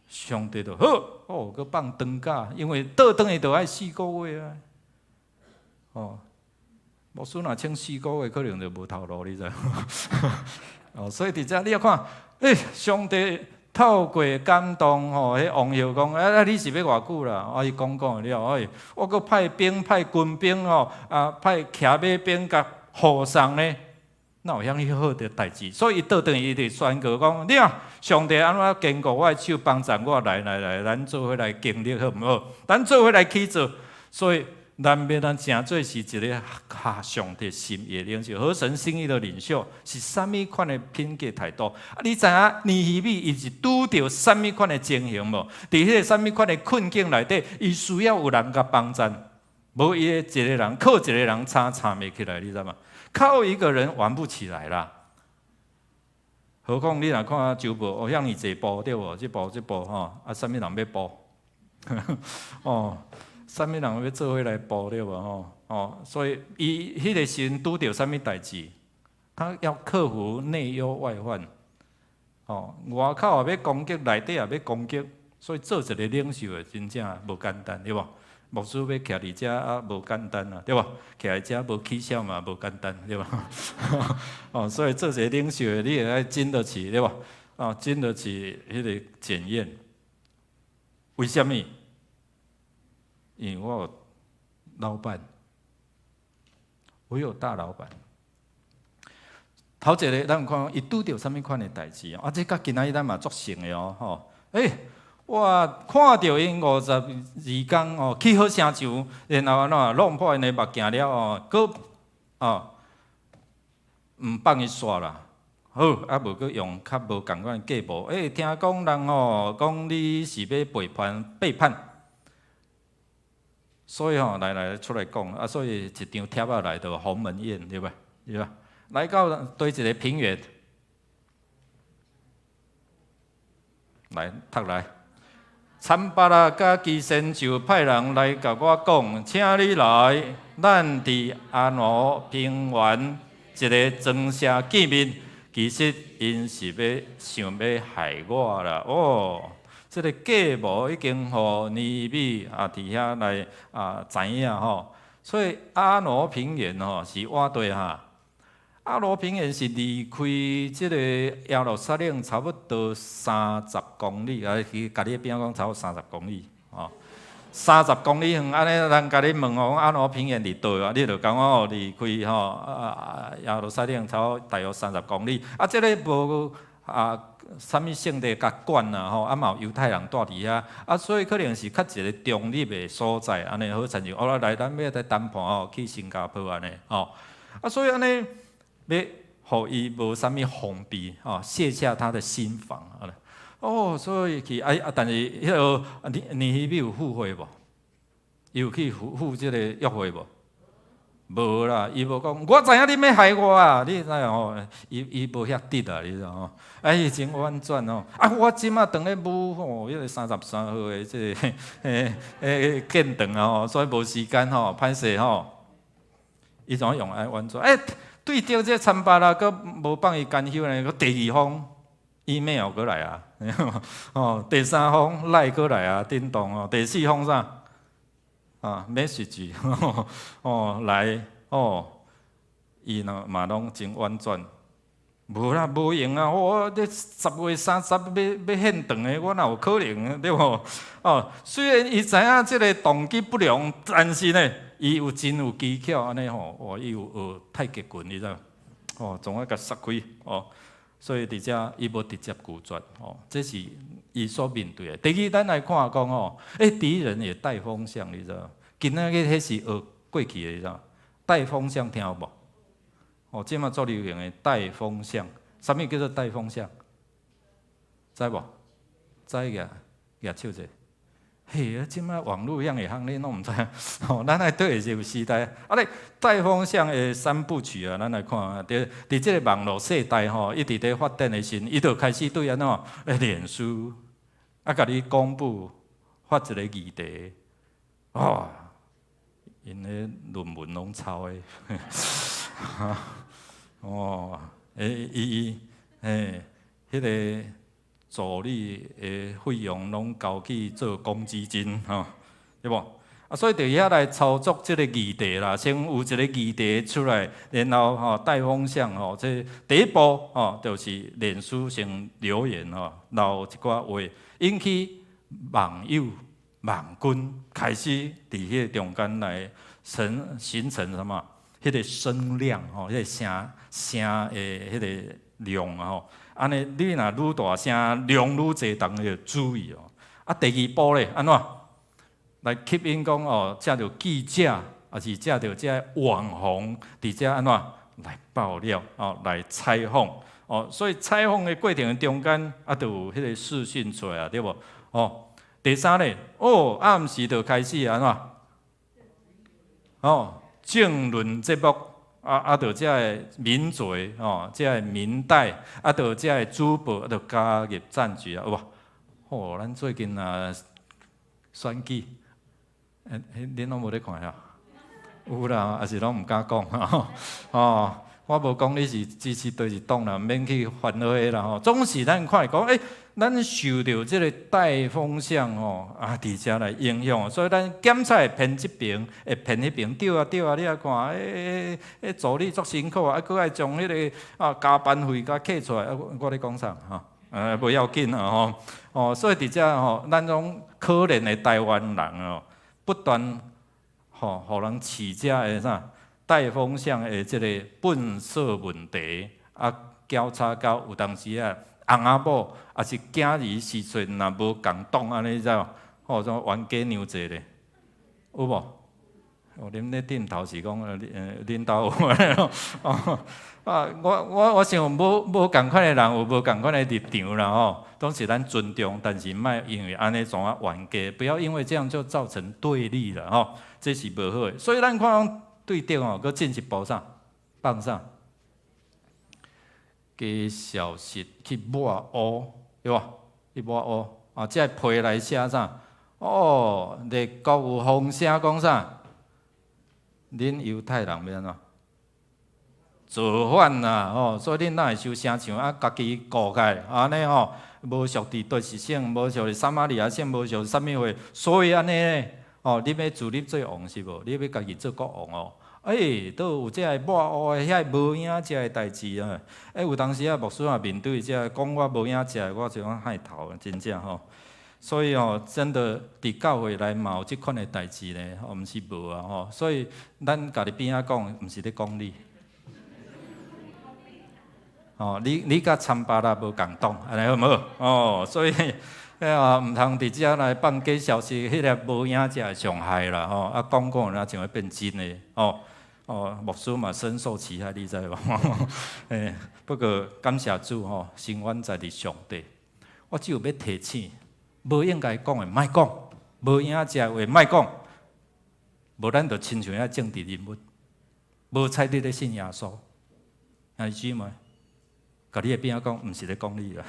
上帝就好佫放长假，因为倒转去就爱4个月牧师若请4个月，可能就无头路，你知所以伫遮你要看，上帝透过感动迄王后讲，你是要偌久啦？伊讲了，我佫派军兵派骑马兵甲护送呢，哪有遐好的代志？所以伊倒转伊就宣告讲，你上帝安怎坚固我的手，帮助我来，咱做伙来经历好毋好？咱做伙来去做，所以。咱真做是一个上帝心意的领袖，合神心意的领袖是啥物款的品格态度？你知影尼希米伊是拄着啥物款的情形无？伫迄个啥物款的困境内底，伊需要有人甲帮助，无伊一个人靠一个人撑袂起来，你知吗？靠一个人玩不起来啦。何况你若看周报，遐尼济报对无？这报啥物人要报？啥物人要做伙来报对无？所以伊迄个时阵拄着啥物代志，他要克服内忧外患。外口也要攻击，内底也要攻击，所以做一个领袖的真正无简单，对无？牧师要徛伫遮无简单啊，对无？徛伫遮无起笑嘛，无简单，对无？所以做一个领袖的，你也要经得起，对无？经得起迄个检验。为什么？因为我有老板，我有大老板。头一个咱看伊拄着啥物款的代志哦，这甲今仔日咱嘛作成的哦，吼，我看到因52天哦，起好城墙，然后弄破因的目镜了哦，搁毋放伊煞啦。好，无搁用较无共款的计谋。听讲人吼讲你是要背叛，所以来出来讲所以一张贴仔来就鸿门宴，对吧？对吧？来到对一个平原，来读来。参巴拉甲基先就派人来甲我讲，请你来，咱伫阿罗平原一个庄社见面。其实因是想要害我啦。这个计谋已经互尼米伫遐来知影吼。所以阿罗平原是我对哈。阿罗平原是离开这个耶路撒冷差不多30公里，去家己边讲差不多30公里，30公里远，安尼人甲你问阿罗平原伫倒啊，你就讲我离开耶路撒冷差不多大约30公里，这个无啥物圣地甲管嘛嘛有犹太人住伫遐，所以可能是较一个中立的所在，安尼好亲像来咱要来谈判去新加坡安尼所以安尼。要互伊无啥物封闭卸下他的心防所以去但是迄个尼希米有赴会无？伊有去赴即个约会无？无啦，伊无讲，我知影你要害我啊！你知影伊无遐直啊，你知道伊真婉转我即马当咧舞迄个33号的即个建堂所以无时间歹势伊怎用爱婉转对着这参巴拉，佮无放伊干休呢，佮第2封 email 过来第3封赖过来叮当第4封啥message 来伊嘛拢真婉转，无啦，无用我这10月30要献堂的，我哪有可能对无虽然伊知影这个动机不良，但是呢。伊有真有技巧，安尼伊有学太极拳，你知总爱甲杀开所以伫遮伊无直接拒绝这是伊所面对的。第二，咱来看讲敌人也带风向，你知道？今仔日迄是学过去的，你知道？带风向听有无？即马做流行的带风向，啥物叫做带风向？知无？知举手者。即摆网络样会行，你拢毋知咱来对个时代，咧带风向的3部曲咱来看伫即个网络世代一直在发展的时，伊就开始对脸书甲你公布发一个议题因咧论文拢抄的迄个。助理的费用拢交去做公积金对无？所以伫遐来操作即个议题啦，先有一个议题出来，然后带风向这第一步就是脸书先留言留一寡话，引起网友网军开始伫迄个中间来形成什么？迄个声量迄个声的迄个量安尼，你若愈大声，量愈济，当然要注意第2步咧，安怎来吸引讲借着记者，还是借着这网红，伫遮安怎来爆料来采访所以采访的过程中间就有迄个视讯出来对无第3咧暗时就开始安怎政论节目。就这个民嘴这个民代就这个主播就加入战局有无？咱最近选举，恁拢无咧看有啦，还是拢毋敢讲我无讲你是支持对一党啦，毋免去烦恼个啦总是咱看讲咱受到即个带风向伫遮来影响，所以咱检测会偏即边，会偏迄边，对啊，你来看，助理足辛苦佫爱将迄个加班费甲扣出来，我咧讲啥不要紧所以伫遮咱种可怜的台湾人不断互人饲遮个啥带风向的即个笨色问题，交叉到有当时啊，翁仔某也是囝儿时阵，若无共党安尼，你知无？哦，种冤家娘济咧，有无？哦，恁咧点头是讲恁兜有安尼咯？哦，我想无共款的人有无共款的立场啦吼，都是咱尊重，但是莫因为安尼怎啊冤家，不要因为这样就造成对立了吼，这是无好的。所以咱看对顶哦，佮进一步啥放啥，加小实去抹乌，对吧？去抹乌啊，这批来写啥？哦，列国有风声讲啥？恁犹太人要安怎？造反啦！哦，所以恁哪会收声唱啊？家己顾起来安尼吼，无属伫多士省，无属伫撒玛利亚省，无属啥物货，所以安尼咧，哦，你要自立做王是无？你要家己做国王哦。都有这个抹乌的遐无影食的代志啊！有当时啊，牧师啊面对这讲我无影食，我就讲害头，真正吼。所以哦，真的伫教会内嘛有即款的代志咧，毋是无啊吼。所以咱家己边仔讲，毋是咧讲你。哦，你甲参巴拉无共党，安尼好无？哦，所以毋通伫遮来放假消息，迄个无影食会上害啦吼。啊，讲哪就会变真诶哦。牧师嘛深受其害，你知无？不过感谢主吼，生源在伫上帝。我只有要提醒。无应该讲的，莫讲；无影食的话，莫讲。无咱就亲像遐政治人物，无彩你咧信耶稣，安尼姊妹，甲你的边仔讲，毋是咧讲你啦。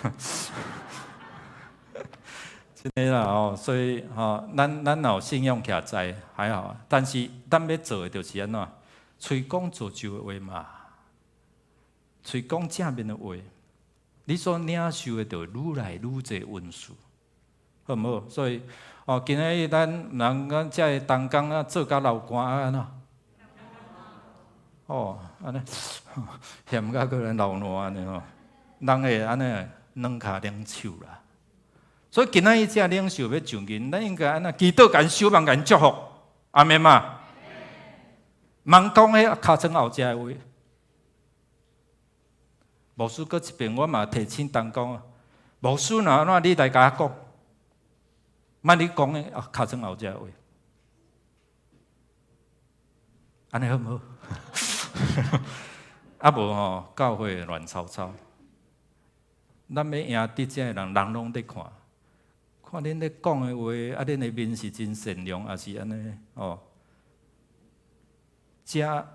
真诶啦吼，所以吼，咱若有信用徛在还好，但是咱要做的就是安怎？嘴讲造就的话嘛，嘴讲正面的话，你所领受的就愈来愈侪恩赐。好唔好？所以今日咱人遮个东工啊，做甲流汗啊安怎？安尼嫌甲个人流汗安尼吼，人会安尼两骹两手啦。所以今仔日遮领袖要上紧，咱应该安怎？祈祷甲守望甲祝福，阿免嘛？莫讲迄尻川后遮个话。牧师搁一遍，我嘛提醒东工啊，牧师若安怎，你来甲我讲。莫你讲诶，尻川后遮话，安尼好唔好？啊无吼，教会乱糟糟。咱要赢得遮诶人，人拢伫看，看恁咧讲诶话，啊，恁诶面是真善良，还是安尼哦？遮，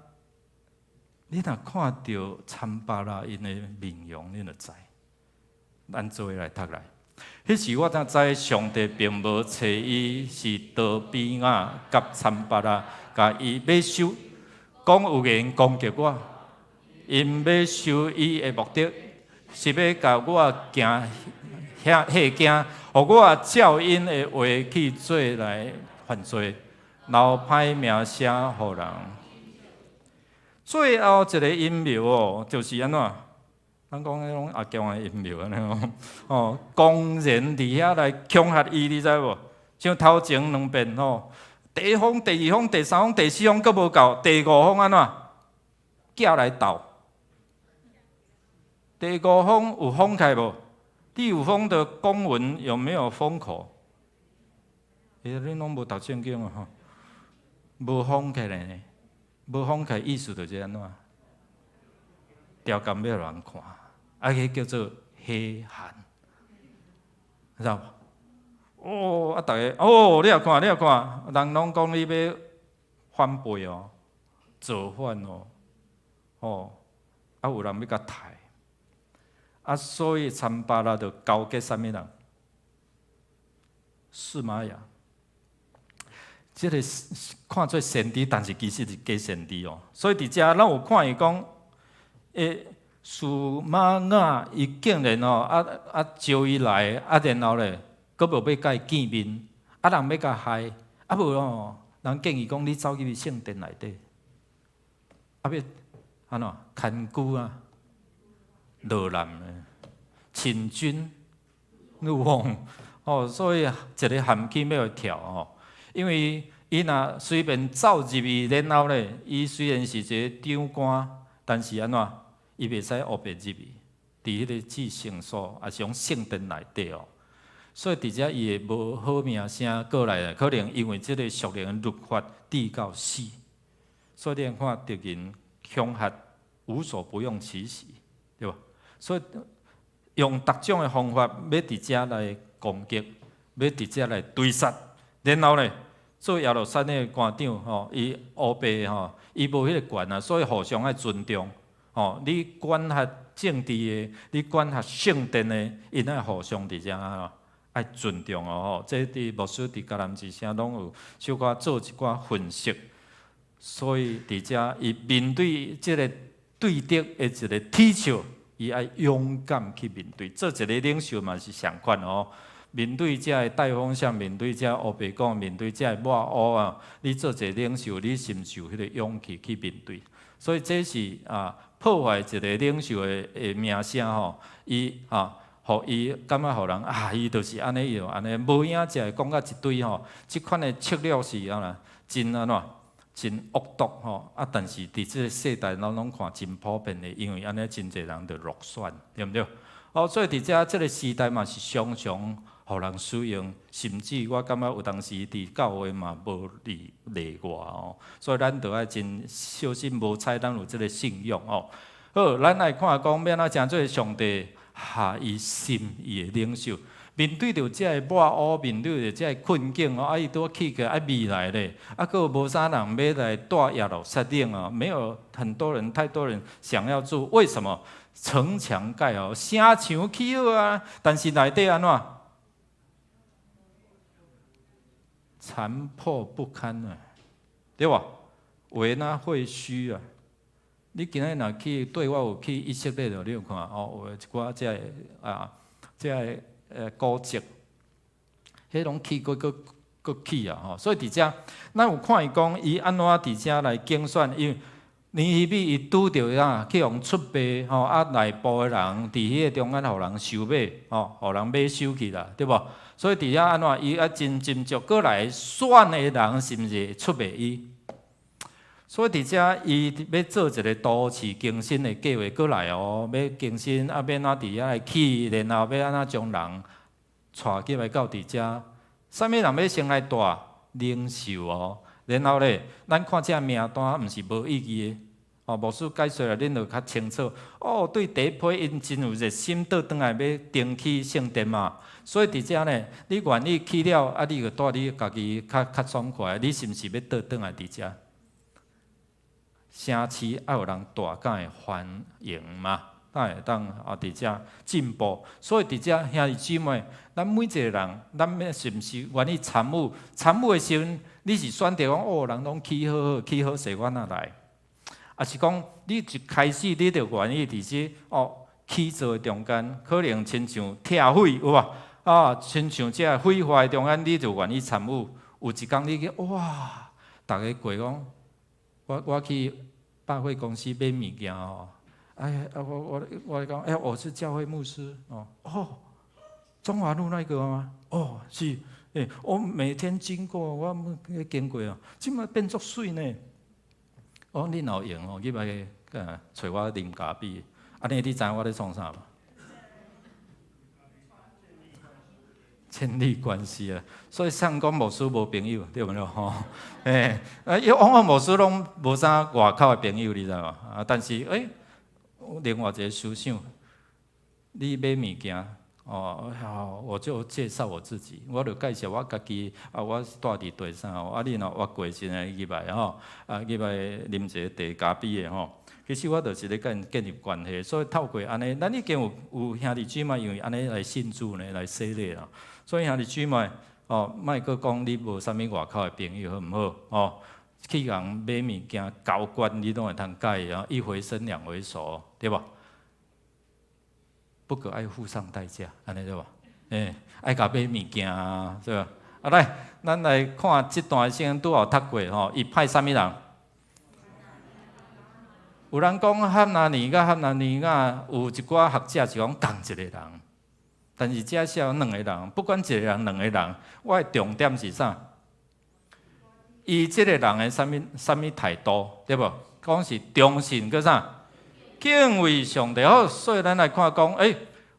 你若看到参巴拉因诶面容，你就知。咱做伙来读来。迄时我才知，上帝并无找伊是多比亚甲参巴拉，甲伊要收，讲有言攻击我，因要收伊的目的，是要甲我行吓惊，互我照因的话去做来犯罪，留歹名声互人。最后一个阴谋哦，就是安怎？咱讲迄种阿强的阴谋安尼哦，公然伫遐来恐吓伊，你知无？像头前两遍吼，第一封、第二封、第三封、第四封阁无够，第五封安怎？寄来斗。第五封有封起无？第五封的公文有没有封口？恁拢无读圣经啊吼，无封起来呢，无封起意思就是安怎？条件要人看。迄叫做黑函，知道无？大家你也看，人拢讲你要反背哦，造反哦，有人要甲刣，所以参巴拉就交给啥物人？示玛雅，这个看做先知，但是其实是假先知哦。所以伫遮咱有看伊讲，苏玛雅伊竟然招伊来，然后咧，佫无要甲伊见面，人要甲害，无人建议讲你走入圣殿内底，要安怎牵久啊，落难咧，请君入瓮所以一个陷阱要跳因为伊若随便走入去，然后咧，伊虽然是一个长官，但是安怎？伊袂使乌白入去，伫迄个至圣所，也是用圣殿内底哦。所以伫遮伊会无好名声过来，可能因为即个属灵律法治到死。所以你看敌人凶悍，无所不用其极，对吧？所以用各种的方法要伫遮来攻击，要伫遮来追杀，然后呢，做耶路撒冷的官长吼，伊乌白吼，伊无迄个权啊，所以互相爱尊重。吼，你管辖政治的，你管辖圣殿的，因爱互相伫遮啊。爱尊重哦，吼，这伫牧师伫迦南之声拢有小可做一寡分析，所以伫遮伊面对即个对敌的一个踢球，伊爱勇敢去面对。做一个领袖嘛是相款哦，面对遮个带风向，面对遮乌白讲，面对遮个抹乌啊，你做一个领袖，你是毋是有迄个勇气去面对？所以这是破坏一个领袖的名声吼，伊互伊感觉互人伊就是安尼样安尼，无影才会讲到一堆吼。即款的策略是真安怎，真恶毒吼。但是伫即个世代，咱拢看真普遍的，因为安尼真侪人就落选，对毋对？所以伫即个时代嘛是常常互人使用，甚至我感觉有当时伫教会嘛无例外哦。所以咱着爱真小心，无采咱有即个信用哦。好，咱来看讲要安怎诚做上帝。伊心伊的领袖，面对着这个抹乌，面对着这个困境哦，伊拄起个未来咧，佫有无啥人要来带耶路撒冷啊？没有很多人，太多人想要住，为什么？城墙盖好，城墙起好啊，但是内底安怎？残破不堪啊，对吧？为那废墟啊。你今日若去对我有去以色列了，你有看有一寡这古迹，迄拢去过去啊吼。所以伫遮，咱有看伊讲，伊安怎伫遮来竞选，因为尼希米伊拄着去互出卖吼，内部的人伫迄个中间互人收买吼，互人买收去啦，对无？所以伫遮安怎伊真斟酌过来选的人是毋是出卖伊？所以伫遮，伊要做一个都市更新的计划过来哦，要更新要安怎伫遐来起，然后要安怎将人带进来到伫遮。啥物人要先来带领袖哦？然后咧，咱看这名单毋是无意义的哦。牧师解说了，恁就较清楚哦。对第一批因真有热心倒转来要登起圣殿嘛。所以伫遮呢，你愿意去了，你就带你家己较爽快。你是毋是要倒转来伫遮？城市爱有人大，才会欢迎嘛，才会当伫遮进步。所以伫遮兄弟姊妹，咱每一个人，咱要是毋是愿意参与？参与的时阵，你是选择讲人拢起好，起好势，我哪来？啊是讲你一开始你就愿意伫这起造的中间，可能亲像拆毁有无？亲像这毁坏中间，你就愿意参与。有一天你去哇，大家过讲。我去百货公司买物件哦，我讲，我是教会牧师中华路那个吗？是，我每天经过，我经过哦，今麦变作水呢。你若有用去来找我啉咖啡，安尼你知我咧创啥无？建立关系啊，所以上讲牧师无朋友，对毋对吼？往往牧师拢无啥外口的朋友，你知无？但是另外一个思想，你买物件我就介绍我自己，我就介绍我家己我是住伫地啥你若我过身来入来入来啉一个茶咖啡的吼。其实我就是咧建立关系，所以透过安尼，咱已经有兄弟姊妹因为安尼来信主呢，来洗礼啦。所以兄弟姊妹莫阁讲你无啥物外口的朋友好毋好？去人买物件交关，你拢会通解啊，一回生两回熟，对吧？不过爱付上代价，安尼对吧？爱甲买物件啊，对吧？来，咱来看这段圣经拄好读过伊派啥物人？有人讲汉拿尼亚有一寡学者是讲同一个人，但是这是有两个人，不管一个人两个人，我的重点是啥？伊即个人的啥物态度，对无？讲是忠信个啥？敬畏上帝。好，所以咱来看讲，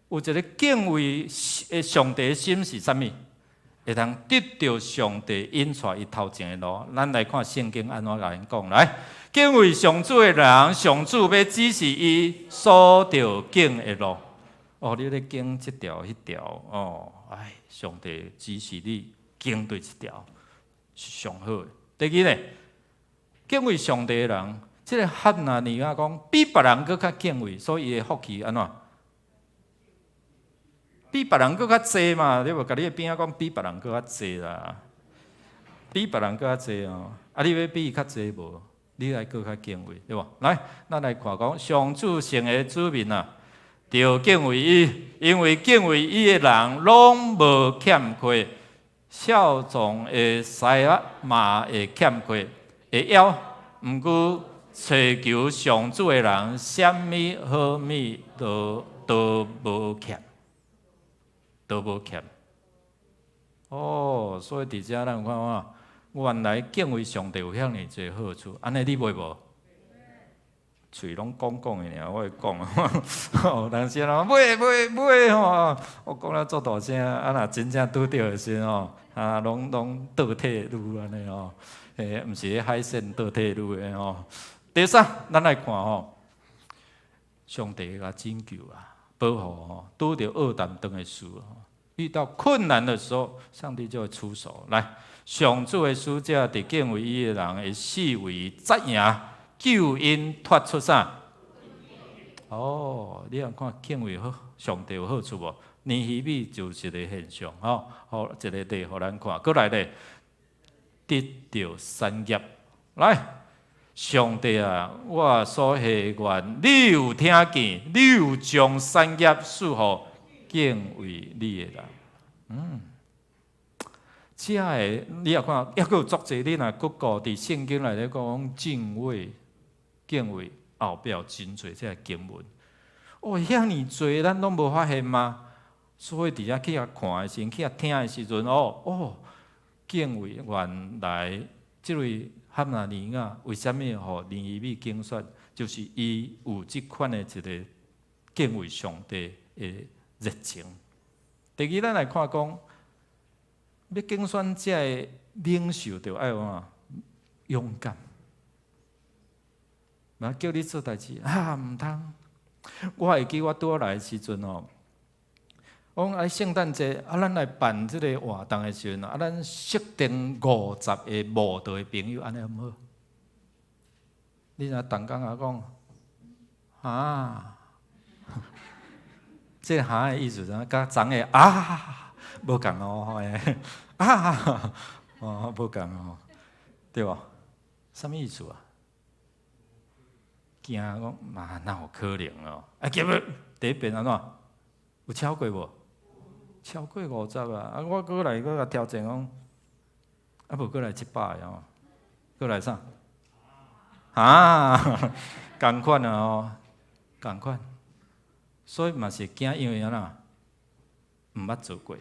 有一个敬畏上帝的心是啥物？会通得到上帝引带伊头前的路。咱来看圣经安怎甲咱讲来。敬畏上主的人，上主要指示伊所着经的路。你咧经这条、迄条，上帝指示你经对一条是上好的。第二呢，敬畏上帝的人，这个汉拿尼亚讲比别人更较敬畏，所以伊的福气安怎？比别人更较济嘛？你无甲你的边仔讲比别人更较济啦，比别人更较济哦。你要比伊较济无？你来更较敬畏，对无？来，咱来看讲上主圣的子民啊，着敬畏伊，因为敬畏伊的人拢无欠缺，少壮的才华嘛会欠缺，会枵。毋过找求上主的人，啥物好物都无欠。都无欠。所以伫遮咱有看啊，原来敬畏上帝有遐尼侪好处，安尼你袂无？嘴拢讲的尔，我会讲。人先哦，买吼，我讲了足大声，若真正拄着的时吼，拢倒退路安尼哦，毋是海鲜倒退路的吼。第三，咱来看吼，上帝甲拯救啊。保护哦，拄着恶担当的事哦，遇到困难的时候，上帝就会出手。来，上主的使者伫敬畏伊的人会视为责赢，救因脱出啥？你通看敬畏好，上帝有好处无？尼希米就是一个现象吼。好，一个例，互咱看。过来咧，得到产业。来。上帝啊，我所下愿，你有听见，你有将产业赐予敬畏你的人。这个你也看，还佫有足济，你若佫顾伫圣经内底讲敬畏、敬畏后壁有真侪这个经文。遐尼侪，咱拢无发现吗？所以伫遐去遐看的时阵，去遐听的时阵，敬畏原来这位。哈拿尼亚为什么互尼希米竞选？就是伊有即款的一个敬畏上帝的热情。第二，咱来看讲，要竞选这个领袖，就爱勇敢。若叫你做代志，毋通。我会记我拄来的时阵我讲圣诞节咱来办即个活动的时阵咱设定50个慕道的朋友，安尼好毋好？你若同工讲这的意思是甲昨个无共无共对无？什么意思啊？惊讲哪有可能结果第一遍安怎有超过无？超过50啊！我过来甲调整讲，无过来700个过来啥？同款啊同款。所以嘛是惊，因为毋捌做过，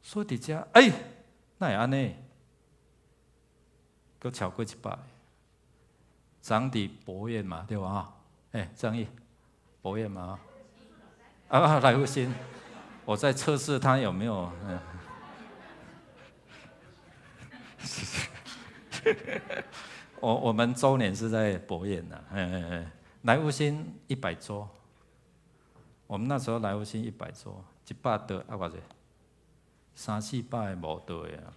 所以伫遮哪会安尼？佫超过700个，昨伫博宴嘛，对吧？张毅，博宴嘛。来福新，我在测试他有没有。我们周年是在博宴的，来福新100桌，我们那时候来福新100桌，100桌偌济，300-400个无桌的啊。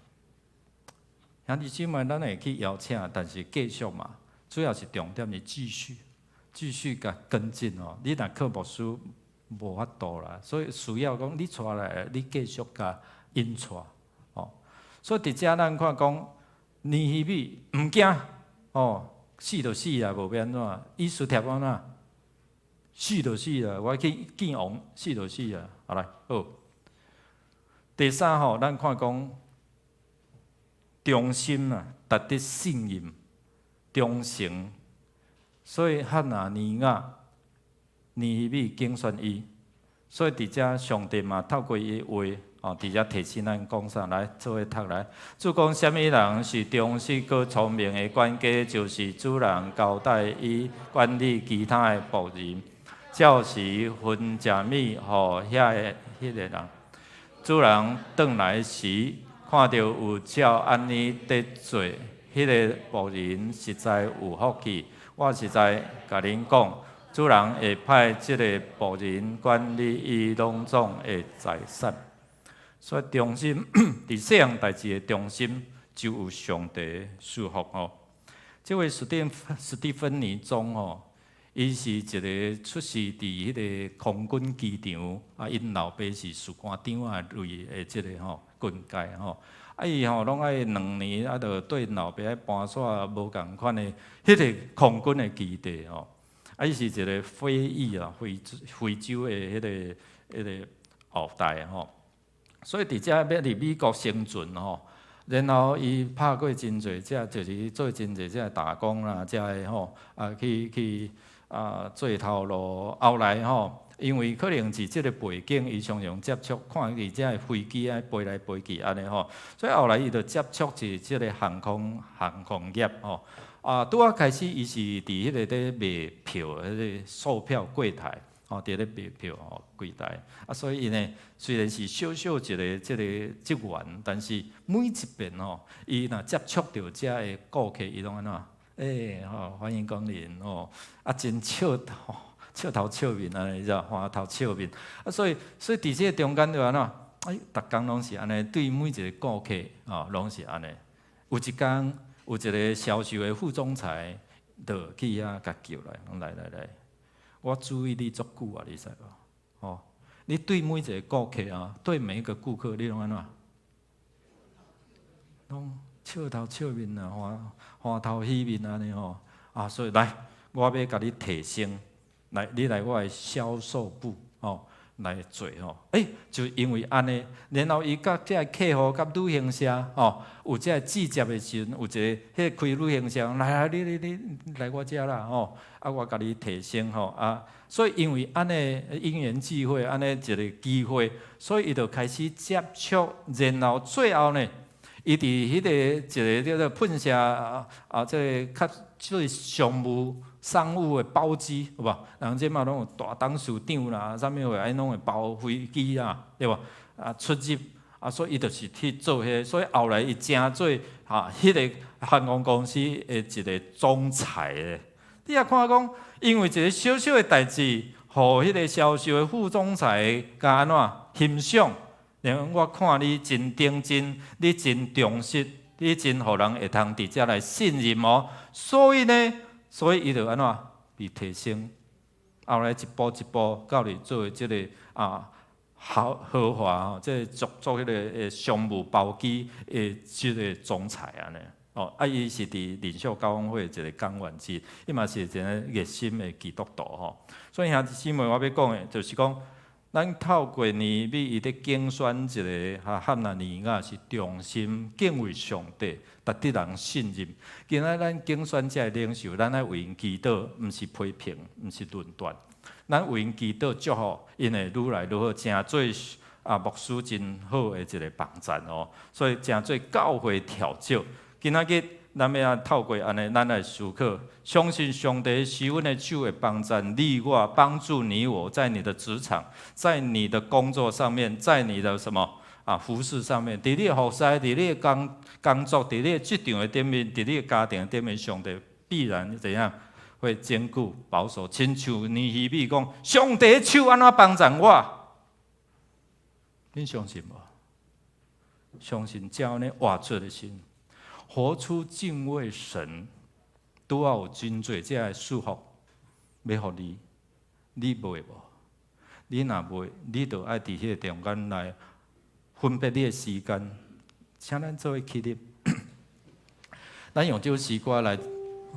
兄弟姊妹，咱会去邀请，但是继续嘛，主要是重点是继续甲跟进哦。你若靠牧师。无法度啦，所以需要讲你带来，你继续甲引带所以伫遮咱看讲，尼希米毋惊死就死啦，无变安怎？以斯帖安怎？死就死啦，我去见王，死就死啦。来好。第三咱看讲忠心啊，值得信任，忠诚。所以哈拿尼亚。尼希米竞选伊，所以伫遮上帝嘛透过伊的话，哦，伫遮提醒咱讲啥来，做伙读来。主讲，什么人是忠实搁聪明的管家，就是主人交代伊管理其他的仆人，照时分食米，互迄个人。主人转来时，看到有照安尼在做，迄个仆人实在有福气。我实在甲恁讲，主人会派即个仆人管理伊拢总的财产。所以忠心，伫细项代志的忠心，就有上帝祝福哦。这位史蒂芬妮总哦，伊是一个出世伫迄个空军机场，啊，因老爸是士官长啊类的即个吼军阶吼，啊伊吼拢爱2年，啊，就对老爸爱搬煞无共款的迄个空军的基地吼，啊伊是一个非裔啊，非洲的迄个后代吼。所以伫遮要伫美国生存吼，然后伊拍过真侪遮，就是做真侪遮打工啦，遮个吼啊去做头路。后来吼，因为可能是即个背景，伊常常接触，看伊遮个飞机啊飞来飞去安尼吼，所以后来伊就接触是即个航空业吼。拄仔开始伊是伫迄个咧卖票，迄个售票柜台。哦，伫咧卖票吼柜台，所以伊呢虽然是小小一个即个职员，但是每一遍吼，伊若接触到遮个顾客，伊拢安怎？欢迎光临哦，真笑头笑面安尼，你知道，花头笑面。所以伫这中间就安怎？逐工拢是安尼，对每一个顾客拢是安尼。有一天，有一个销售的副总裁，就去遐甲叫来，来。我注意你足久啊，你知无？哦，你对每一个顾客啊，对每一个顾客，你拢安怎？拢笑头笑面啊，花头喜面安尼吼。所以来，我要甲你提升，来，你来我的销售部哦来做吼。就因为安尼，然后伊甲这客户甲旅行社哦，有这季节的时阵，有一个迄开旅行社，来，你来我遮啦吼。我甲你提升吼所以因为安尼因缘际会，安尼一个机会，所以伊就开始接触，然后最后呢，伊伫迄个一个叫做喷射即个较做商务的包机，有无？人即嘛拢有大董事长啦，啥物话，拢会包飞机啦，对无？出入所以伊就是去做迄个，所以后来伊成做迄个航空公司的一个总裁咧。你也看讲，因为一个小小的代志，互迄个销售的副总裁甲安怎欣赏，然后我看你真认真，你真重视，你真互人会通伫遮来信任哦。所以伊就安怎被提升，后来一步一步到嚟做即个豪华即做迄个商务包机的即个总裁安尼。伊是伫领袖交往会一个讲员之一，伊嘛是一个热心的基督徒吼。所以兄弟姊妹，我要讲的，就是讲，咱透过年尾伊咧竞选一个汉那尼亚是忠心敬畏上帝，值得人信任。今仔咱竞选这领袖，咱爱为因祈祷，毋是批评，毋是论断，咱为因祈祷祝福，因会愈来愈好，成做牧师真好的一个帮赞哦。所以成做教会调教。今仔日，咱要透过安尼，咱来思考，相信上帝施恩的手会帮助你我，帮助你我，在你的职场，在你的工作上面，在你的什么服饰上面，伫你的服侍，伫你的工作，伫你的职场的顶面，伫你的家庭的顶面，上帝必然怎样会坚固保守。亲像尼希米讲，上帝的手安怎帮助我？恁相信无？相信照呢活出的心。活出敬畏神，拄要有真侪这个祝福要互你，你袂无？你若袂，你就爱伫迄个中间来分别你的时间，请咱做伙起立。咱用这首诗歌来，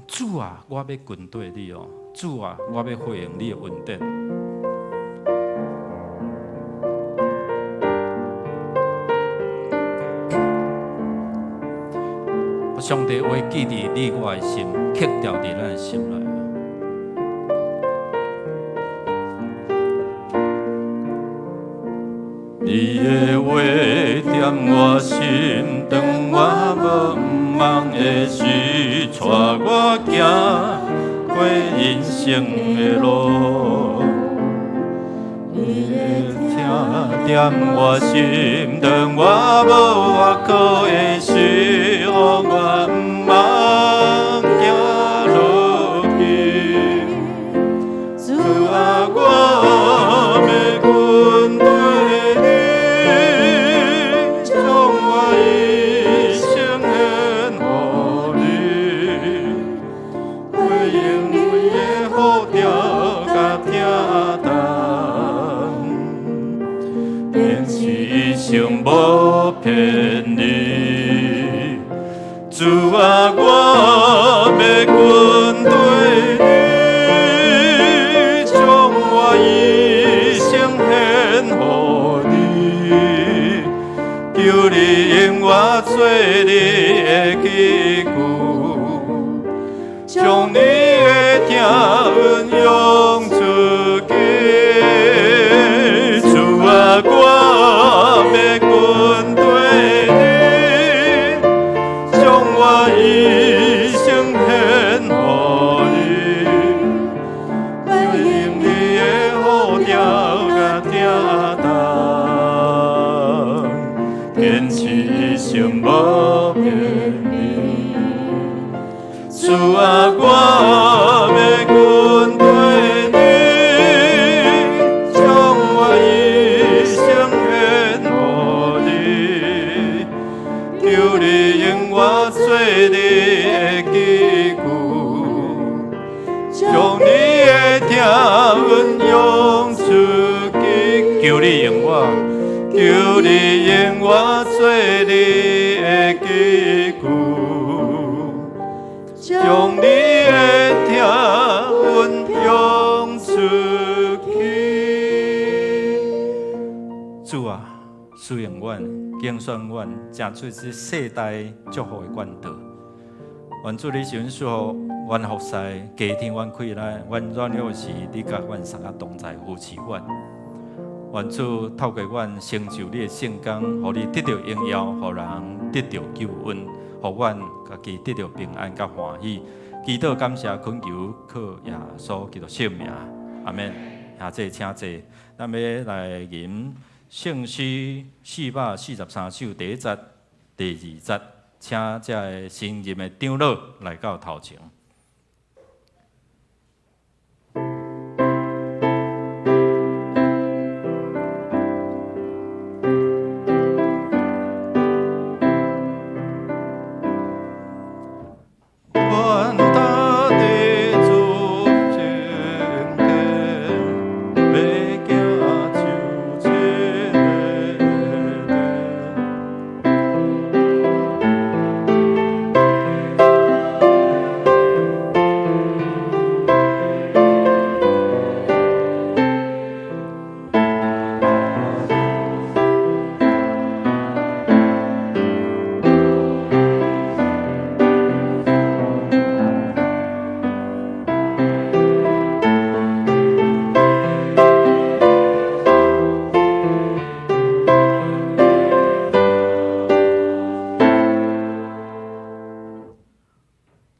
主啊，我要跟对你哦，主啊，我要回应你的恩典。上帝话记伫你我的心，刻掉伫咱的心内。你的话踮我心，当我无望的时，带我行过人生的路。你的听踮我心，当我无外靠的时，予我毋茫行落去。主啊，我要跟对你，将我一生献予你，回应你的呼召甲听从，愿一生无骗你。主啊，我要跟对你，将我一生献予你，求你用我做你的器具，将你的听运用出去。主啊，我要跟对你，将我一生献予你，回应你的呼召甲听从，坚持一生无骗你。主啊，我要跟对你，将我一生献予你，求你用我做你的器具，将你的听运用出去。求你用我，求你用我做你的器具，将你的听运用出去。主啊，使用阮，竞选阮，成出这世代祝福的管道。愿主你选属阮服侍，家庭阮开来，阮软弱时，你甲阮三个同在扶持阮。愿主透过阮成就你的圣工，互你得到荣耀，互人得到救恩，互阮家己得到平安甲欢喜。祈祷感谢恳求，靠耶稣基督圣名，阿免。下节请坐，咱要来吟圣诗443首第1节、第2节，请这个新任的长老来到头前。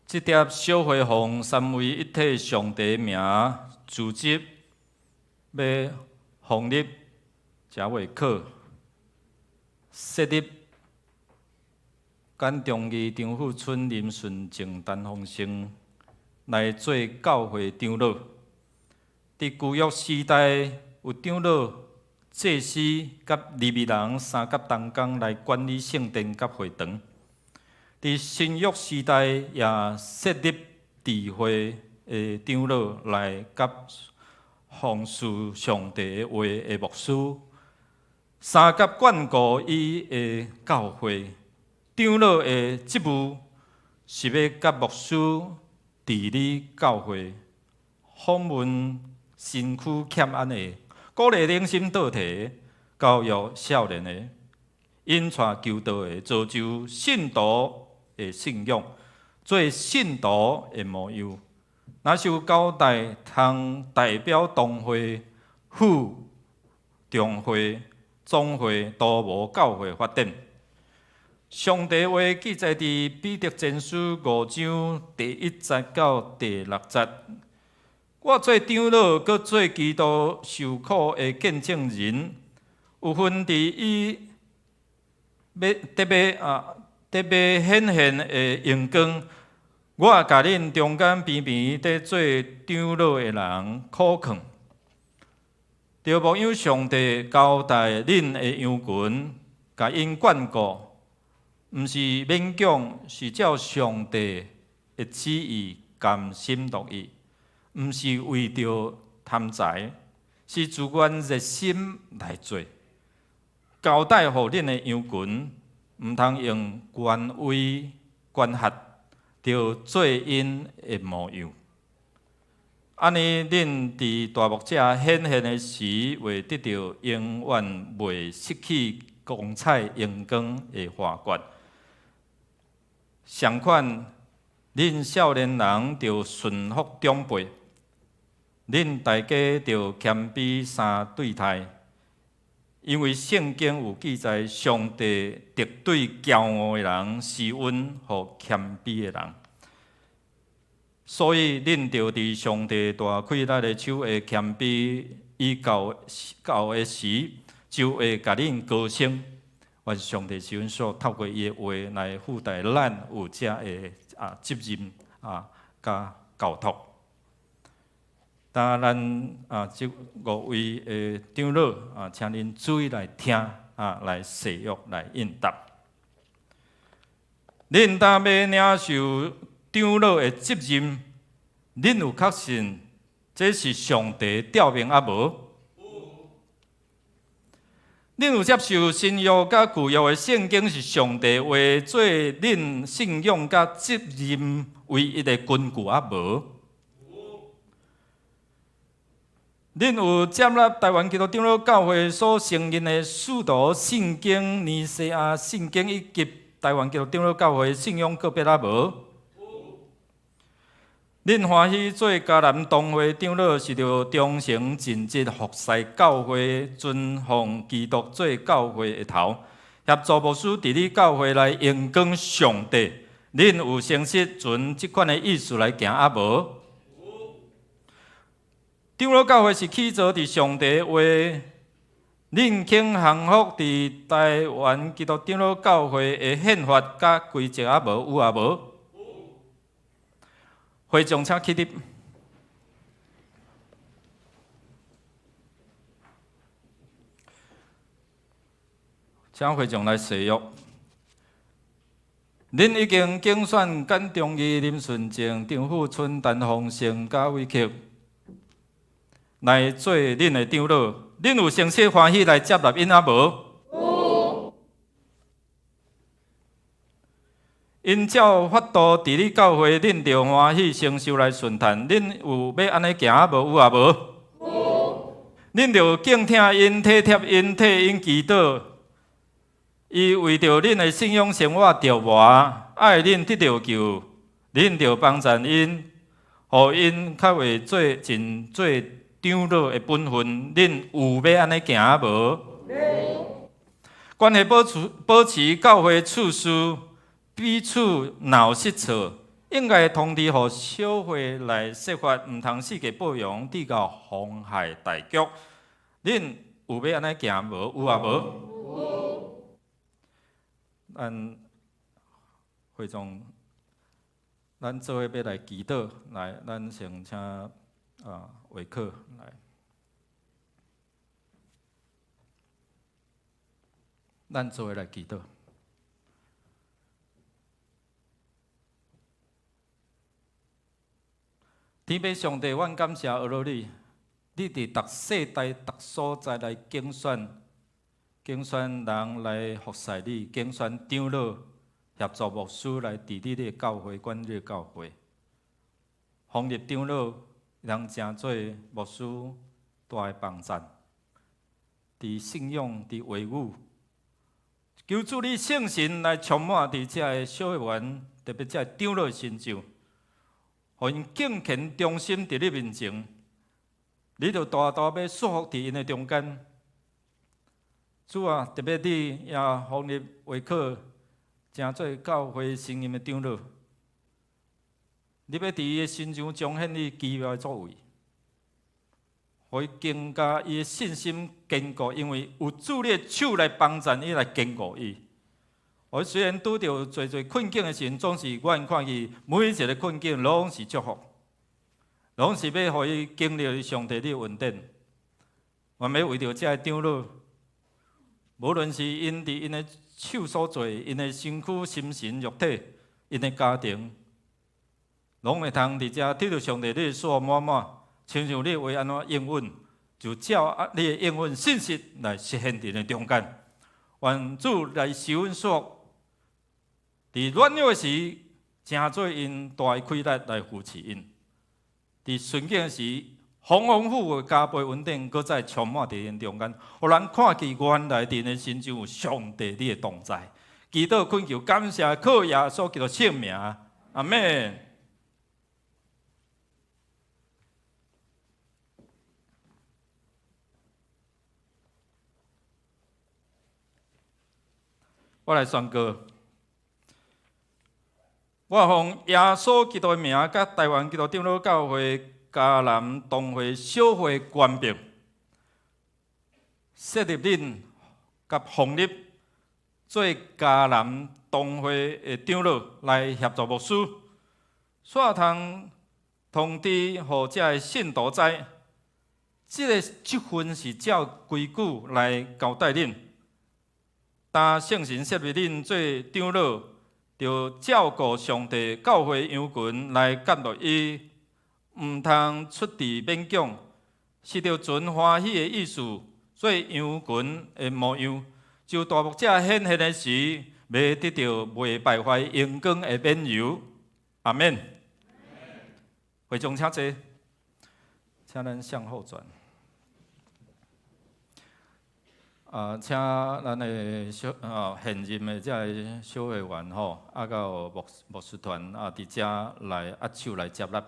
这碟小会奉三位一体上帝名组织，要奉立真会考，设立简中义、张富春、林顺正、陈丰生来做教会长老。伫旧约时代，有长老、祭司甲利未人三甲同工来管理圣殿甲会堂。伫新约时代，也设立智慧的长老来甲奉事上帝的话的牧师，三甲眷顾伊的教会。长老的职务是要甲牧师治理教会，访问身躯欠安的，鼓励灵心道体，教育少年的，引带求道的，造就信徒的信仰，做信徒的模样。若是有交代，通代表同会、府、众会总会都无教会发展。上帝话记载伫彼得前书5章第1节到第6节。我做长老，搁做基督受苦的见证人，有份伫伊特别显现的荣光。我甲恁中间偏偏伫做长老的人苦劝，着牧养上帝交代恁的羊群，甲因眷顾，毋是勉强，是照上帝的旨意甘心乐意。毋是为着贪财，是自愿热心来做。交代互恁的羊群，毋通用权威、权限，着做因的模样。安尼，恁伫大牧者显现的时，会得到永远袂失去光彩阳光的华冠。相反，恁少年人着顺服长辈。恁大家着谦卑相对待，因为圣经有记载，上帝敌对骄傲的人，施恩予谦卑的人。所以，恁着伫上帝大开咱的手的谦卑以到的时，就会甲恁高升。愿上帝是阮所透过伊的话来附带咱有遮的责任甲交托。当咱即5位的长老请恁注意来听来细约来应答。恁若要领受长老的责任，恁有确信这是上帝调明无？恁有接受新约甲旧约的圣经是上帝话做恁信仰甲责任唯一的根据无？恁有接纳台湾基督长老教会所承认的使徒圣经、尼西亚圣经以及台湾基督长老教会信仰个别无？恁欢喜做迦南同会长老，是着忠诚尽职服侍教会，尊奉基督做教会的头，协助牧师伫你教会来荣光上帝。恁有诚实存即款的意思来行无？长老教会是起造伫上帝话，恁肯降服伫台湾基督长老教会的宪法甲规则无？有无？会众请起立。请会众来誓约。恁已经竞选简中义、林顺正、张富春、陈凤成、贾伟克来做恁的长老，恁有诚实欢喜来接纳因无？因照法度伫你教会，恁着欢喜承受来顺谈。恁有要安尼行无？有无？恁着敬听因、体贴因、替因祈祷。伊为着恁的信仰生活着活，爱恁得着救，恁着帮衬因，互因较会做长老的本分。恁有要安尼行无？关系保持教会处事。彼此闹失错，应该通知互小会来设法，毋通世界报扬，致到妨害大局。恁有要安尼行无？有无？咱会众，咱做伙要来祈祷，来，咱先请维克来，咱做伙来祈祷。天父上帝，阮感谢阿罗你，你伫逐世代、逐所在来竞选人来服侍你，竞选长老、协助牧师来伫你的教会管理教会。奉立长老，人诚做牧师大的帮赞，伫信仰、伫话语，求主你圣神来充满伫遮的小会员，特别遮长老身上。互因敬虔忠心伫你面前，你就大大要束缚伫因的中间，主啊，特别你也放入会考，成做教会声音的长老。你要伫伊的身上彰显你奇妙的作为，互伊更加伊的信心坚固，因为有主你的手来帮助伊来坚固伊。我虽然拄着侪困境的时阵，总是愿看伊每一个困境拢是祝福，拢是要互伊经历上帝的恩典。我要为着这些长老，无论是因伫因的手所做，因的身躯、心神、肉体，因的家庭，拢会通伫遮得到上帝你所满满，亲像你为安怎应允，就照你的应允信息来实现伫咱中间。愿主来受恩说。伫软弱时，正做因大的气力来扶持因；伫顺境时，丰丰富富的加倍稳定，搁再充满伫因中间，互咱看见原来伫因心中有上帝你的同在。祈祷恳求，感谢靠耶稣基督圣名，阿门。我来宣告。我奉耶稣基督的名，甲台湾基督长老教会嘉南东会小会官兵，设立恁甲奉立做嘉南东会的长老来协助牧师，煞通知互遮的信徒知，这个职分是照规矩来交代恁。当圣神设立恁做长老，就照顾上帝教会羊群来监督伊，毋通出地勉强，是着存欢喜的意思，做羊群的模样。就大牧者显现的时，要得到袂败坏阳光的冕旒。阿免。会众请坐，请咱向后转。请咱的现任的这个小会员吼，到牧师团伫遮来握手来接纳。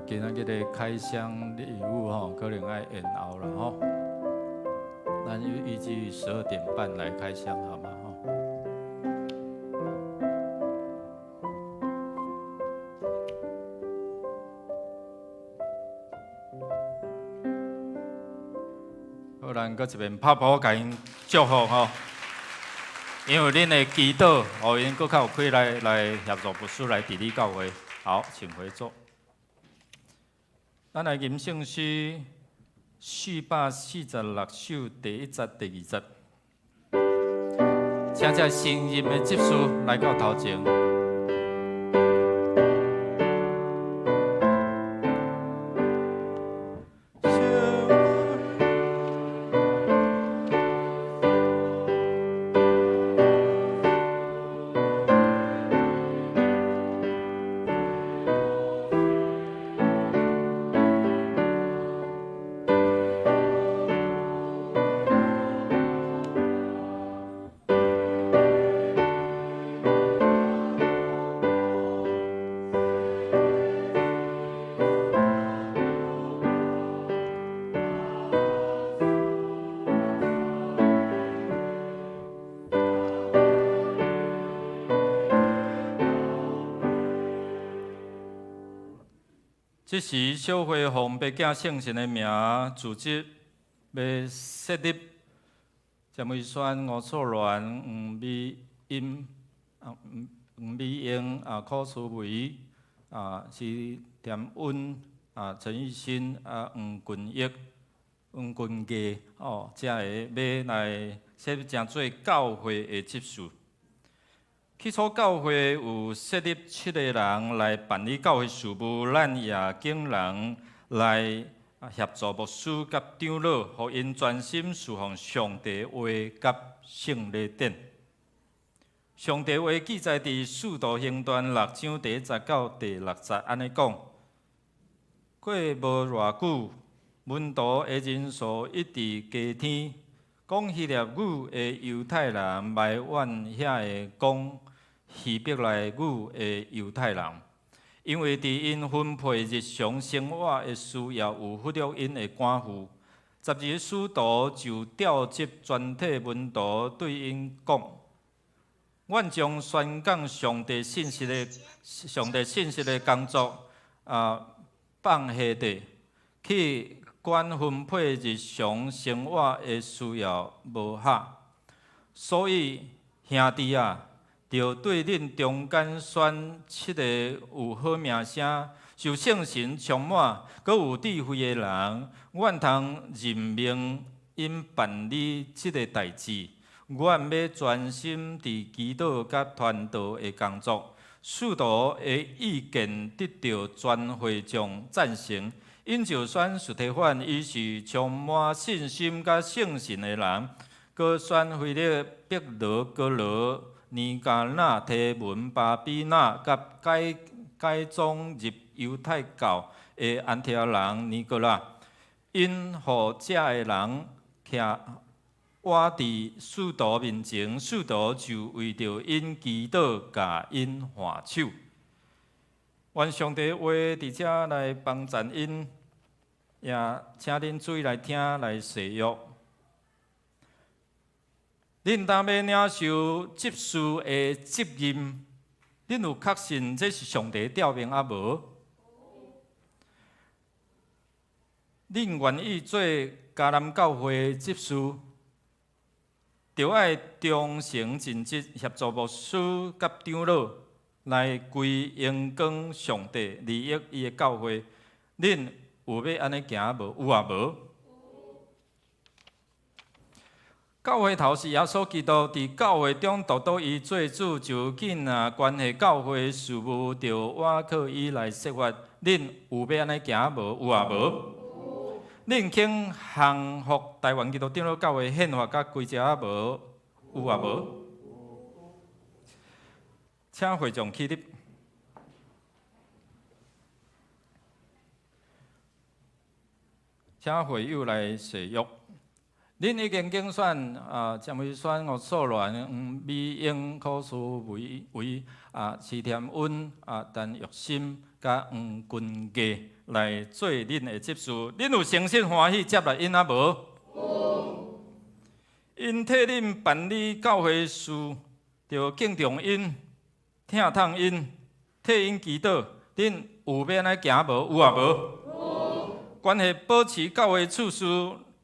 今仔日的开箱礼物吼，可能要延后了吼。咱预计12点半来开箱，好吗？吼。好，咱搁一遍拍鼓，甲因祝福吼。因为恁的祈祷，互因搁较有气来协助牧师来治理教会。好，请回座。咱来吟圣诗446首第1节、第2节，请这新任的执事来到头前。这时，小会奉白囝圣神的名组织，要设立詹美宣、吴素鸾、黄美英、柯淑梅、是田温、陈玉新黄君益、黄君基才会要来设立成做教会的执事。起初教会有设立7个人来办理教会事务，咱也请人来协助牧师甲长老，互因专心侍奉上帝话甲圣礼典。上帝话记载伫《使徒行传》6章第10到第60，安尼讲：过无偌久，门徒的人数一直加添，讲希腊语的犹太人埋怨遐个讲希伯来语的犹太人，因为伫因分配日常生活的需要有忽略因的赶赴。12个使徒就调集全体门徒对因讲：阮将宣讲上帝信息的工作放下地，去管分配日常生活的需要无效。所以兄弟啊，就对恁中间选7个有好名声、受圣神充满、阁有智慧的人，阮通任命因办理这个代志。阮要专心伫祈祷甲传道的工作。使徒的意见得到全会众赞成，因就选司提反，伊是充满信心甲圣神的人；阁选腓力、伯罗、哥罗、尼加那、提门、巴比那，甲改宗入犹太教的安提阿人尼哥拉，因互遮个人徛活伫使徒面前，使徒就为着因祈祷，甲因换手。愿上帝话伫遮来帮助因，也请恁注意来听来使用。恁当要领受执事的责任，恁有确信这是上帝调命啊无？恁愿意做迦南教会的执事？就爱忠诚尽职，协助牧师甲长老来归荣光上帝，利益伊的教会。恁有要安尼行无？有啊无？教会头是耶稣基督伫教会中独独伊做主，就紧关系教会事务，就倚靠伊来设法。恁有要安尼行无？有啊无？恁肯降服台湾基督长老教会宪法甲规则啊无？有啊无？请会众起立。请会友来誓约。恁已经竞选蒋维选、吴素兰、美英、柯苏维、徐添温、陈玉心、甲黄君基来做恁的执事。恁有诚心欢喜接纳因啊无？有。因替恁办理教会事，就敬重因、疼痛因、替因祈祷。恁有要安尼行无？有啊无？有。关系保持教会处事。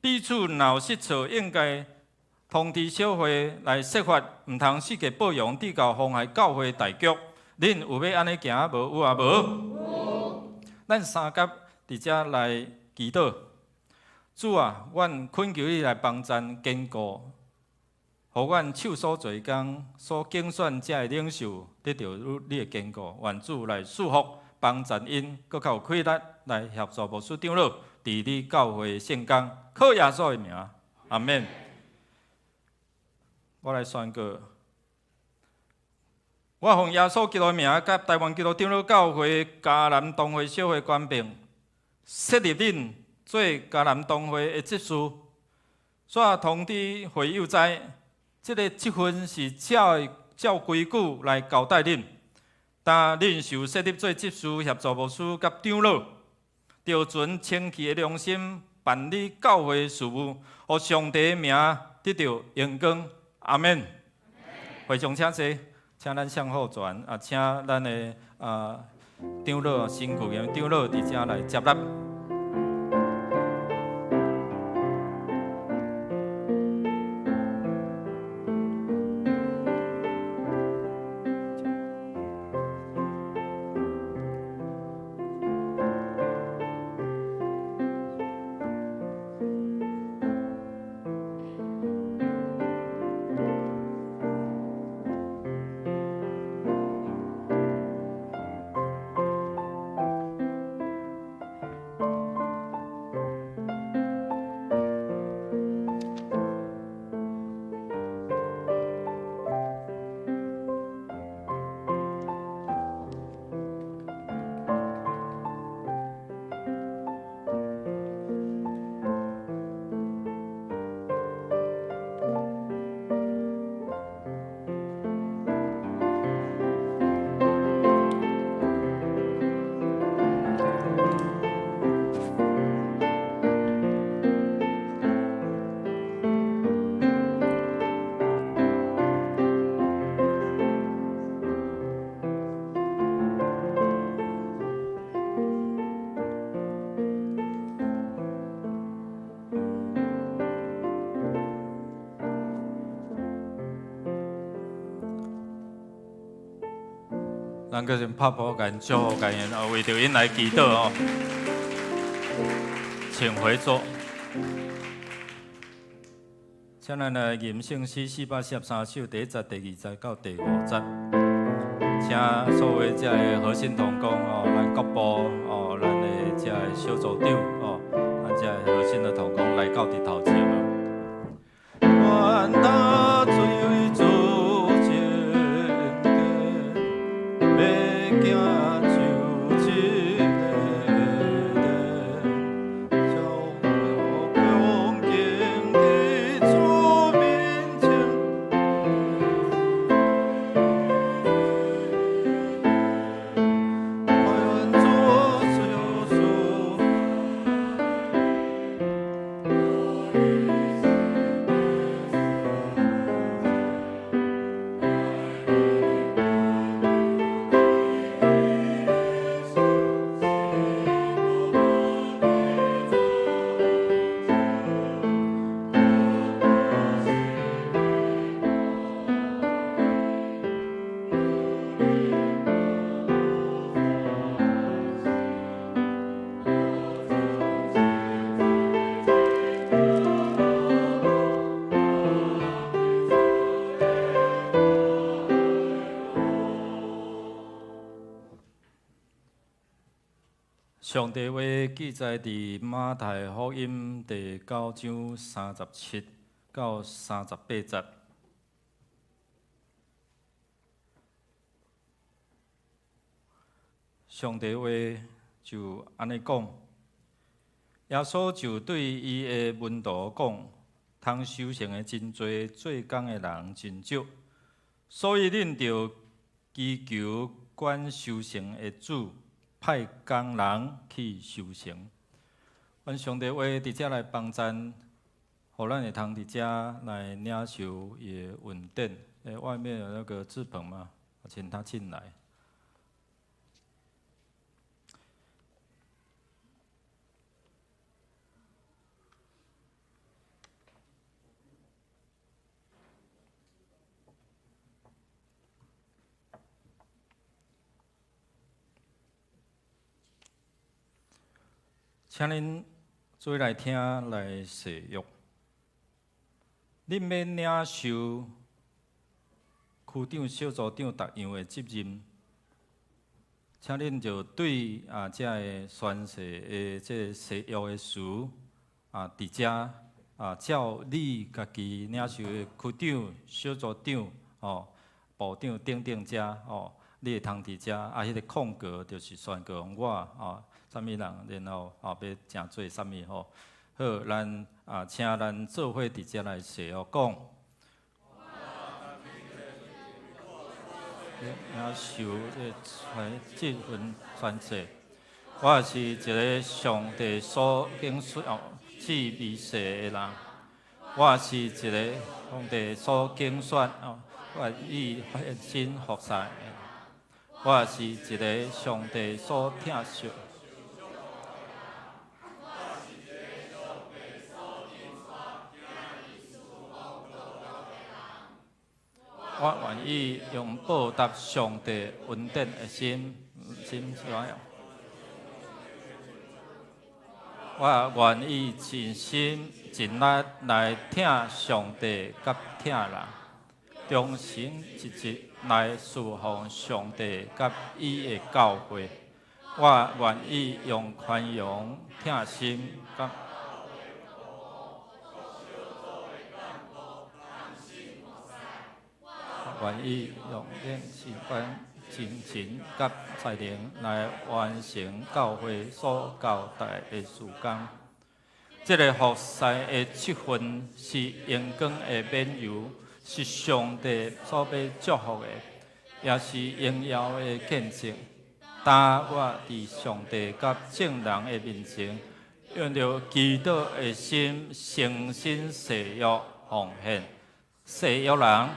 彼此若有失错，应该通知小会来设法，毋通世界报用，致到妨害教会大局。恁有要安尼行无？有啊无？有。咱三甲伫遮来祈祷。主啊，阮恳求你来帮咱坚固，互阮手所做工所竞选遮的领袖得到你的坚固。愿主来祝福帮助因，搁较有气力来协助牧师长老伫你教会圣工。靠耶稣的名，阿免。我来宣告，我奉耶稣基督的名，甲台湾基督长老教会迦南东会小会官兵，设立恁做迦南东会的执事。煞通知会友知，这个职分是照规矩来交代恁。但恁受设立做执事，协助牧师甲长老，就存清气的良心。办理教会事务，互上帝的名得到荣光，阿免。会众请坐，请咱向后转，请咱的长老、新旧的长老伫遮来接纳。咱搁先拍鼓，甲因祝福，甲因为着因来祈祷哦。请回座。请咱来吟圣诗443首第1节、第2节到第5节。请所有遮个核心同工哦，咱各部哦，咱的遮个小组长哦，咱遮个核心的同工来到伫头前哦。愿他最为主前要行就一个，将恭敬地主面前。上帝话记载伫马太福音第9章37到38节。上帝话就安尼讲，耶稣就对伊的门徒讲：通修行的真多，做工的人真少，所以恁着祈求管修行的主。派工人去修行，阮上帝话伫遮来帮咱，互咱会通伫遮来领受伊的恩典。外面有那个纸棚嘛，请他进来。请恁做来听来誓约，恁要领受区长、小组长逐样的责任，请恁就对遮个宣誓的这誓约的词伫遮照你家己领受的区长、小组长部长等遮你会通伫遮迄个空格就是宣告我啥物人，然后要诚做啥物好，咱请咱做伙伫遮来誓约讲。领受这份宣誓，我是一个上帝所拣选赐美誓的人，我是一个上帝所拣选愿意献身服侍的，我是一个上帝所疼惜。我愿意用报答上帝恩典的心想，我愿意尽心尽力来听上帝甲听人，忠心一直来侍奉上帝甲伊的教会。我愿意用宽容、疼心甲愿意用练习真情甲才能来完成教会所交代的事工。这个服侍的职分是阳光的免油，是上帝所要祝福的，也是荣耀的见证。但我伫上帝甲众人的面前，用着祈祷的心，诚心誓约奉献，誓约人。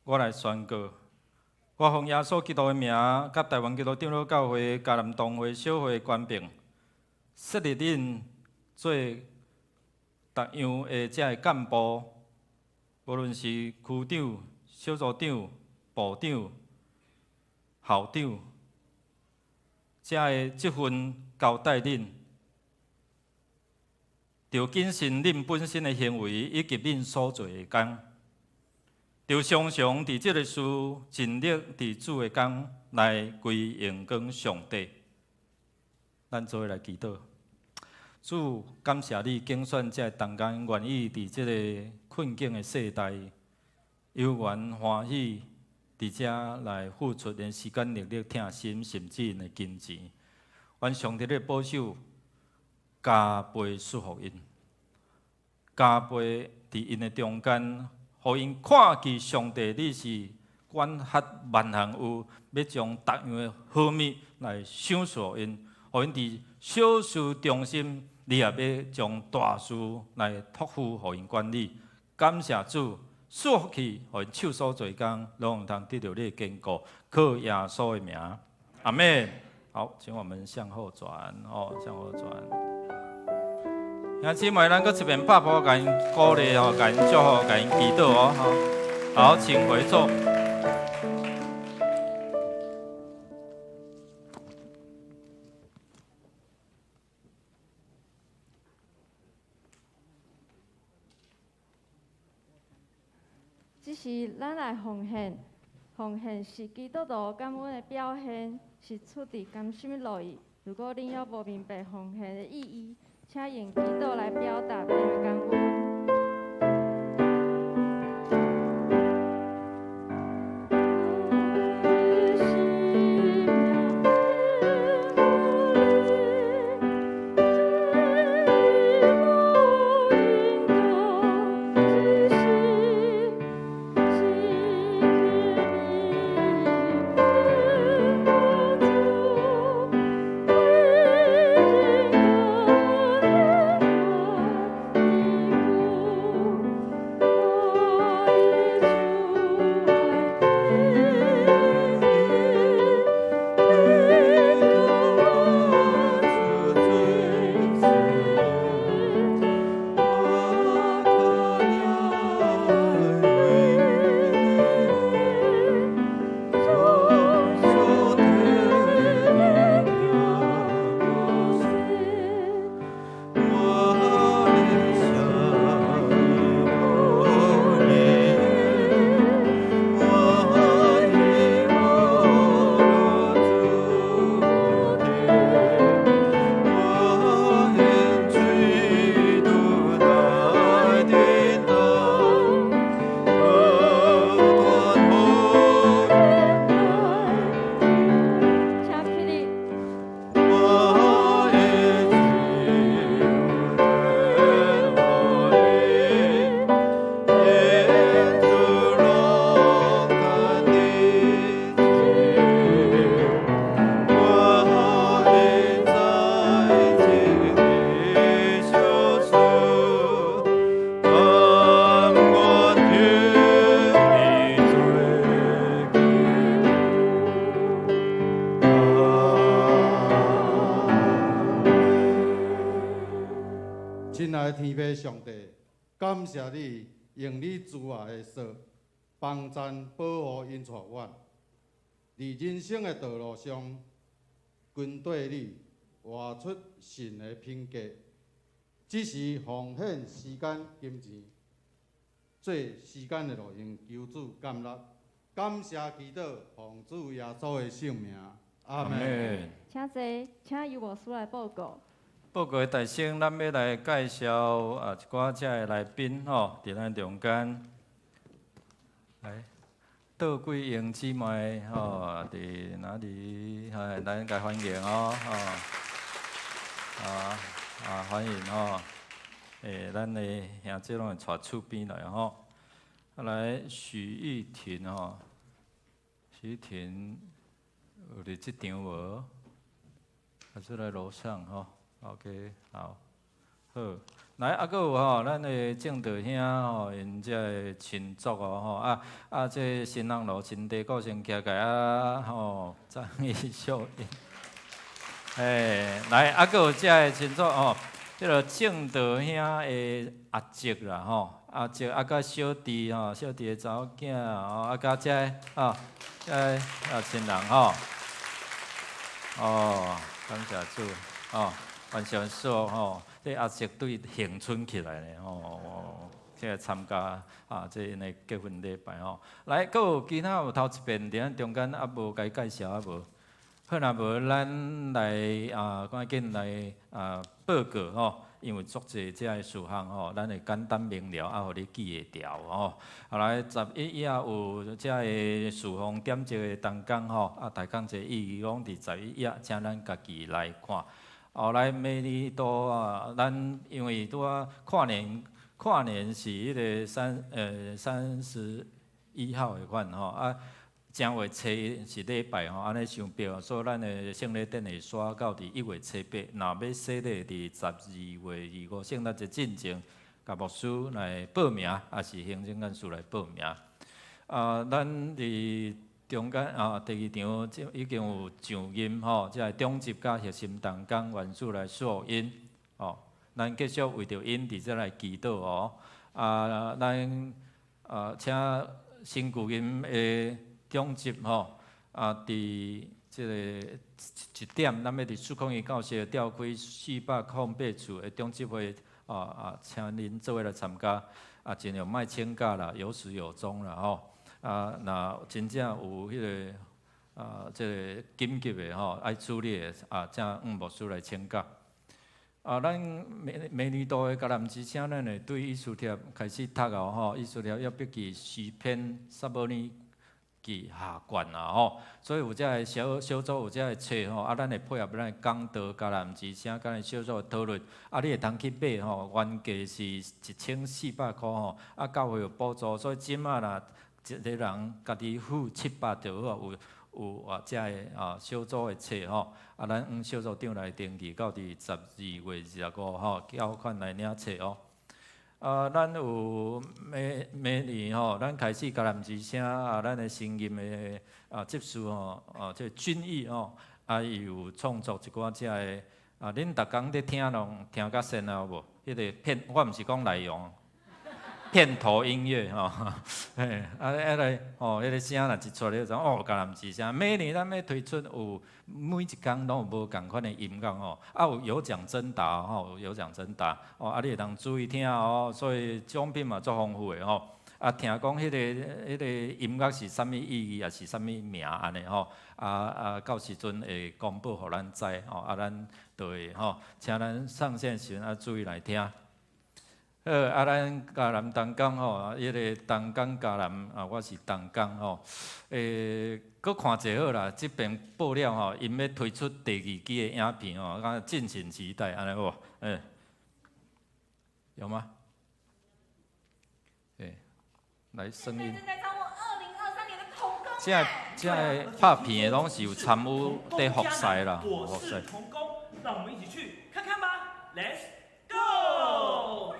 我来宣告，我奉耶稣基督的名，甲台湾基督长老教会、嘉南同会小会官兵，设立恁做各样的遮个干部，无论是区长、小组长、部长、校长，遮个这份交代恁，就谨慎恁本身的行为以及恁所做的工，就常常伫即个事尽力伫主的工来归荣光上帝。咱做伙来祈祷。主，感谢你拣选这同工愿意伫即个困境的世代，有缘欢喜伫遮来付出因时间、力量、疼心，甚至因的金钱。愿上帝的保守加倍祝福因，加倍伫因的中间，互因看见上帝你是管辖万行有，要将各样的好物来赏赐因，互因伫小事中心。你也要将大事来托付，互因管理。感谢主，赐福气，互因手所做工，拢通得到你的坚固。靠耶稣的名，阿门。好，请我们向后转，向后转。兄姊妹，咱搁一遍拍鼓，甲因鼓励甲因祝福，甲因祈祷好，请回座。这是咱来奉献，奉献是基督徒感恩的表现，是出自甘心乐意。如果恁有无明白奉献的意义，请用祈祷来表达恁的感恩。上帝，感谢你用你慈爱的手帮赞保护因带阮，伫人生的道路上，跟对你活出新的品格。只是奉献时间、金钱，做时间的路用，求主感纳。感谢祈祷，奉主耶稣的圣名，阿门。请坐，请由牧师来报告。报告的大声，咱要来介绍一寡遮的来宾伫咱中间。来，倒几英姊妹伫哪里？咱甲欢迎欢迎咱的兄弟拢会带厝边来来，许玉婷许玉婷有伫即场无？还是来楼上OK， 好，来还佫有咱的正道兄因遮个亲族这新郎路新地顾先徛个张义秀，来还佫有遮个亲族即个正道兄的阿叔啦吼，阿叔啊，甲小弟吼，小弟的查某囝吼，啊，甲遮吼，亲人吼，哦，感谢主哦，完全说吼，这阿叔对兴趣起来咧吼，即个参加即个结婚礼拜吼，来，佫有其他有头一遍，伫咱中间啊无该介绍啊无？好，若无咱来赶紧来报告吼，因为足侪遮个事项吼，咱会简单明了，互你记会牢吼。后来11以后有遮个事项点击的当讲吼，大家一意讲伫11以后，请咱家己来看。后来每年都咱因为拄跨年是迄个31号的款吼正月初是礼拜吼，安尼想标，所以咱的圣礼典会刷到伫1月初8。若要洗礼，伫12月25圣诞节进前，甲牧师来报名，也是行政干事来报名。咱伫中间第2场已经有上音吼，即个中级甲核心同工元素来录音吼。咱继续为着因伫遮来祈祷哦。咱请新旧音的中级吼，伫即个1点，咱要伫4空1教室调开408处的中级会请恁做伙来参加，尽量莫请假啦，有始有终啦吼。若真正有迄个即个紧急的吼，爱处理的请牧师来请假。咱明年度的橄榄枝声，咱会对艺术帖开始读吼，艺术帖要笔记诗篇撒母耳记下卷啦吼，所以有遮个小组有遮个册吼，咱会配合咱的讲道橄榄枝声，咱的小组的讨论，你会通去买吼，原价是1400块吼，教会有补助，所以即马啦，一个人家己付700就好，有遮个小组的册吼，咱小组长来登记，到伫12月25吼，缴款来领册哦。咱有每年吼，咱开始橄榄枝声咱的新任的执事吼，即俊义吼，伊有创作一寡遮个恁逐工咧听甲先啊无？迄个片，我毋是讲内容。片头音乐吼，嘿，迄个声若一出咧，就橄榄枝声。每年咱要推出有每一工拢有无共款的音乐吼，有奖征答吼，有奖征答你会当注意听哦。所以奖品嘛足丰富的吼。听讲迄个音乐是啥物意义，也是啥物名安尼吼。到时阵会公布互咱知吼，咱就会吼，请咱上线时注意来听。咱嘉南东港吼，迄个东港嘉南我是东港吼。搁看者好啦，即边报了吼，因要推出第2期的影片吼，敬请期待，安尼好无？有吗？来声音。在招募2023年的童工。这拍片的拢是有参与在复赛啦，复赛。童工，让我们一起去看看吧 ，Let's go！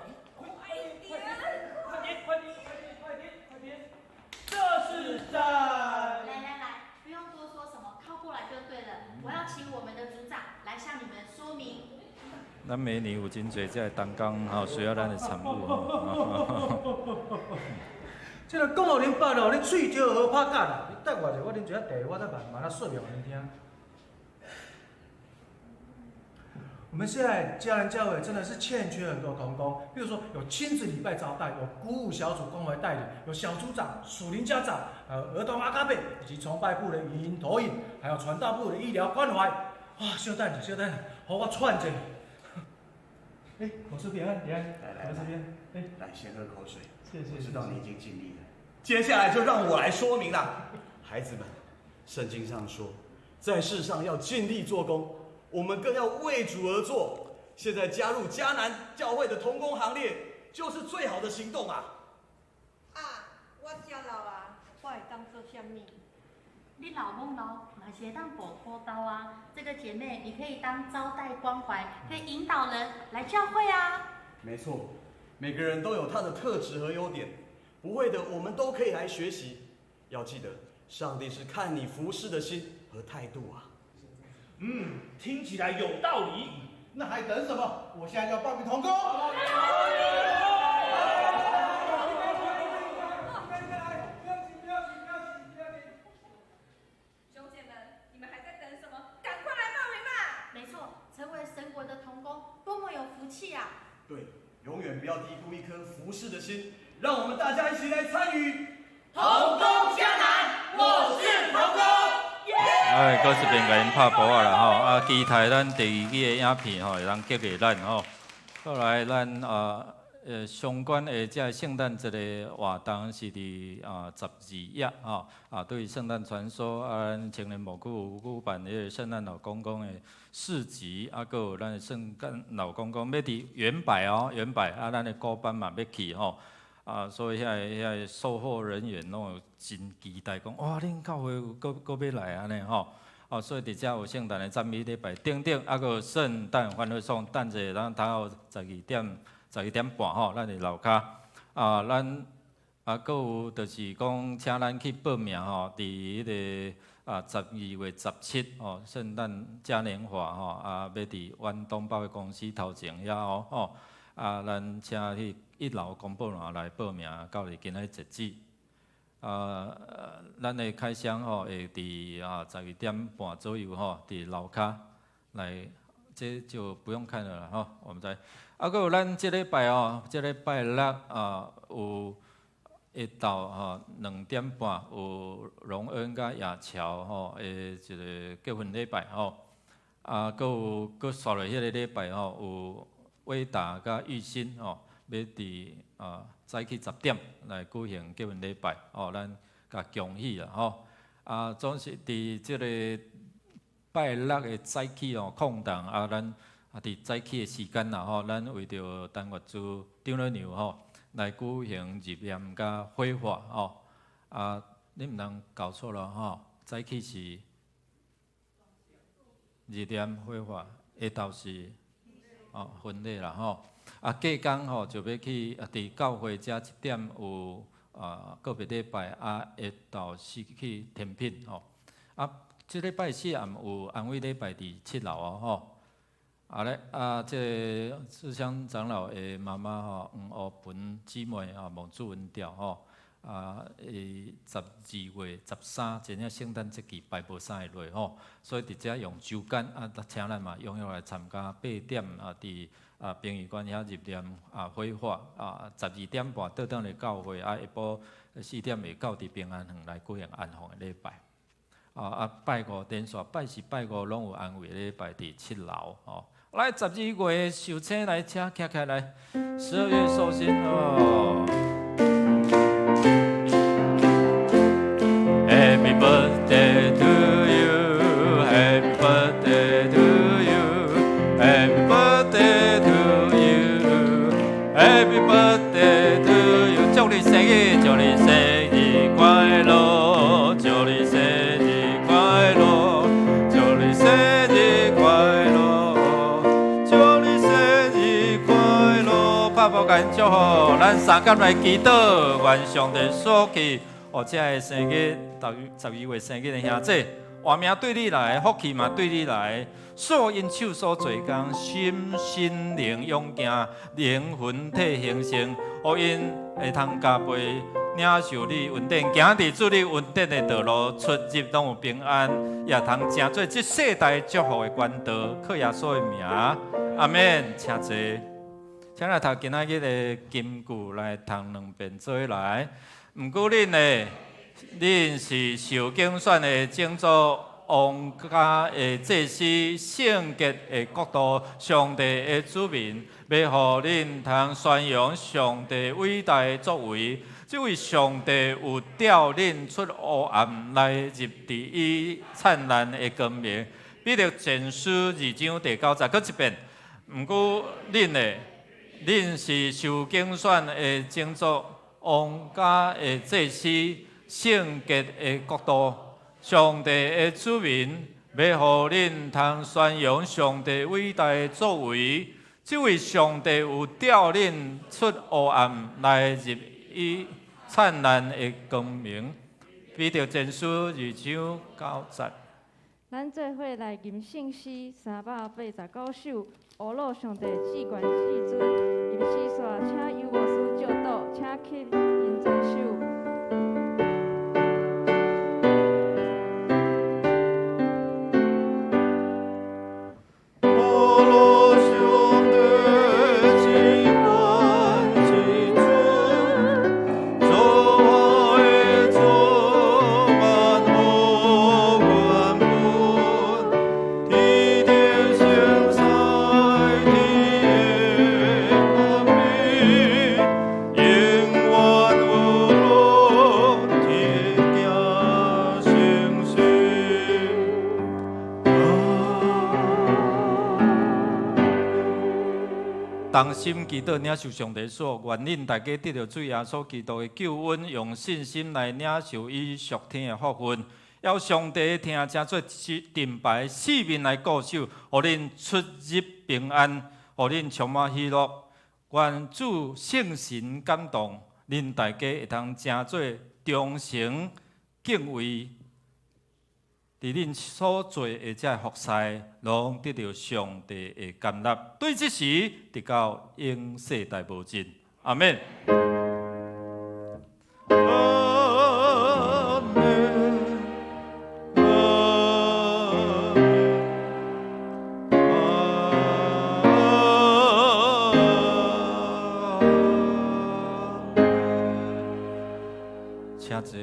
这是在。来，不用多说什么，靠过来就对了。我要请我们的组长来向你们说明。咱每年有真侪这东港吼，需要咱的参与吼。即个讲互恁捌咯，恁喙少好拍假啦。你等我者，我啉一下茶，我再慢慢说明互恁听。我们现在家人教会真的是欠缺很多同工，比如说有亲子礼拜招待，有鼓舞小组关怀带领，有小组长、属灵家长，还有儿童阿卡贝，以及崇拜部的语音投影，还有传道部的医疗关怀。稍等者，互我喘者。我这边，来这边，来先喝口水。谢谢。我知道你已经尽力了。接下来就让我来说明了，孩子们，圣经上说，在世上要尽力做工。我们更要为主而做。现在加入迦南教会的同工行列，就是最好的行动啊！我真老啊，我会当做什么？你老懵咯，嘛是会当补拖刀啊。这个姐妹，你可以当招待关怀，可以引导人来教会啊。没错，每个人都有他的特质和优点，不会的我们都可以来学习。要记得，上帝是看你服侍的心和态度啊。听起来有道理。那还等什么？我现在就要报名同工。兄姐们，你们还在等什么？赶快来报名吧！没错，成为神国的童工，多么有福气啊！对，永远不要低估一颗服侍的心，让我们大家一起来参与。童工江南，我是童工。哎，搁一遍甲因拍波啊啦吼，啊，期待咱第二期的影片吼会当激励咱吼。后来咱相关的这圣诞节的活动是伫12月吼对圣诞传说咱青年牧区有举办迄个圣诞老公公的市集，搁有咱的圣诞老公公要伫原摆咱的古班嘛要去吼。所以遐售货人员拢有真期待，讲哇，恁教会搁要来安尼吼。所以伫遮有圣诞的赞美礼拜，等，搁有圣诞欢乐颂，等者咱头后12点半吼，咱伫楼骹。咱搁有就是讲，请咱去报名吼，伫迄个12月17吼，圣诞嘉年华吼，要伫阮东北的公司头前遐吼。咱请去1楼公布栏来报名，到日今仔截止。咱的开箱吼会伫12点半左右吼，伫楼骹来，这就不用看了啦吼，我们在。搁有咱这礼拜哦，这礼拜六有会到2点半有荣恩甲亚乔吼的一个结婚礼拜吼。搁刷落迄个礼拜吼有。伟达甲玉新吼，要伫早起10点来举行结婚礼拜，咱甲恭喜啦吼。总是伫即个拜六的早起空档咱伫早起的时间啦吼，咱为着陈月珠长老娘吼来举行入念甲火化吼。你毋通搞错了吼，早起是入念火化，下昼是。婚礼啦吼，隔工吼就要去伫教会遮1点有个别礼拜下昼是去甜品吼。即礼拜4暗有安慰礼拜伫7楼吼。这志祥长老的妈妈吼，黄湖盆姊妹孟祖文调吼。12月13，真正圣诞节期拜无啥会落吼，所以伫遮用周间请咱嘛踊跃来参加8点伫殡仪馆遐入念火化12点半倒转来教会下晡4点会到伫平安园来举行安放的礼拜。拜5连续拜4拜5拢有安慰礼拜伫7楼吼。来12月受请来车徛起来，12月寿星哦。Happy birthday to you, happy birthday to you, happy birthday to you, happy birthday to you。祝你生日，祝你生日快乐，祝你生日快乐，祝你生日快乐，祝你生日快乐。拍拍甲因祝福，咱三甲来祈祷，愿上帝所赐。这个生日12月生日的兄弟，活命对你来，福气嘛对你来，所因手所做工，心灵勇健，灵魂体形成，互因会通加倍领受你稳定，行伫主你稳定的道路，出入拢有平安，也通成做这世代祝福的管道，靠耶稣的名，阿免，请坐。请来读今仔日的金句来读2遍做来。毋过恁是受竞选的种族、王家的祭司、圣洁的国度、上帝的子民，要互恁通宣扬上帝伟大的作为。这位上帝有调恁出黑暗，来入伫伊灿烂的光明。彼得前书2章第9节，搁一遍。毋过恁是受竞选的种族。王家的祭司，圣洁的国度，上帝的子民，要互恁通宣扬上帝伟大的作为。这位上帝有调恁出黑暗，来入伊灿烂的光明。彼得前书2章9节。咱做伙来吟圣诗389首，阿罗上帝至高至尊。吟诗煞，请由牧师教导，请起吟这首。同心祈祷，领受上帝所愿令大家得到主耶稣基督的救恩，用信心来领受伊属天的福分。要上帝听正做盾牌四面来固守，互恁出入平安，互恁充满喜乐。愿主圣神感动，恁大家会通正做忠诚敬畏。伫恁所做的这服侍，拢得到上帝的感纳，对这时直到永世代无尽。阿免。请坐。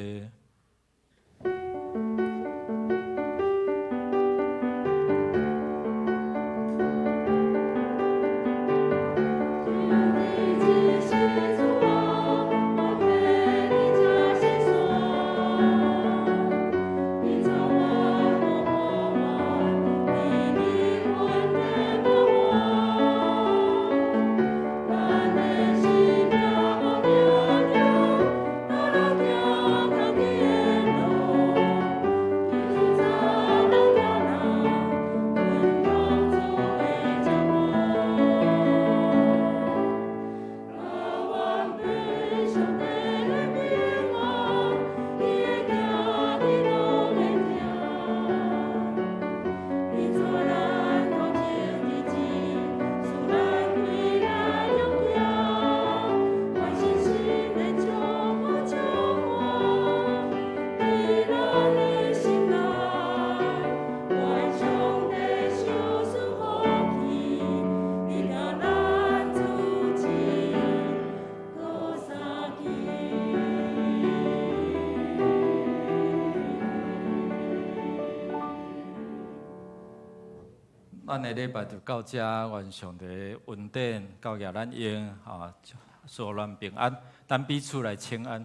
咱的礼拜就到这，愿上帝恩典教育咱用，祝咱平安，咱彼此来请安。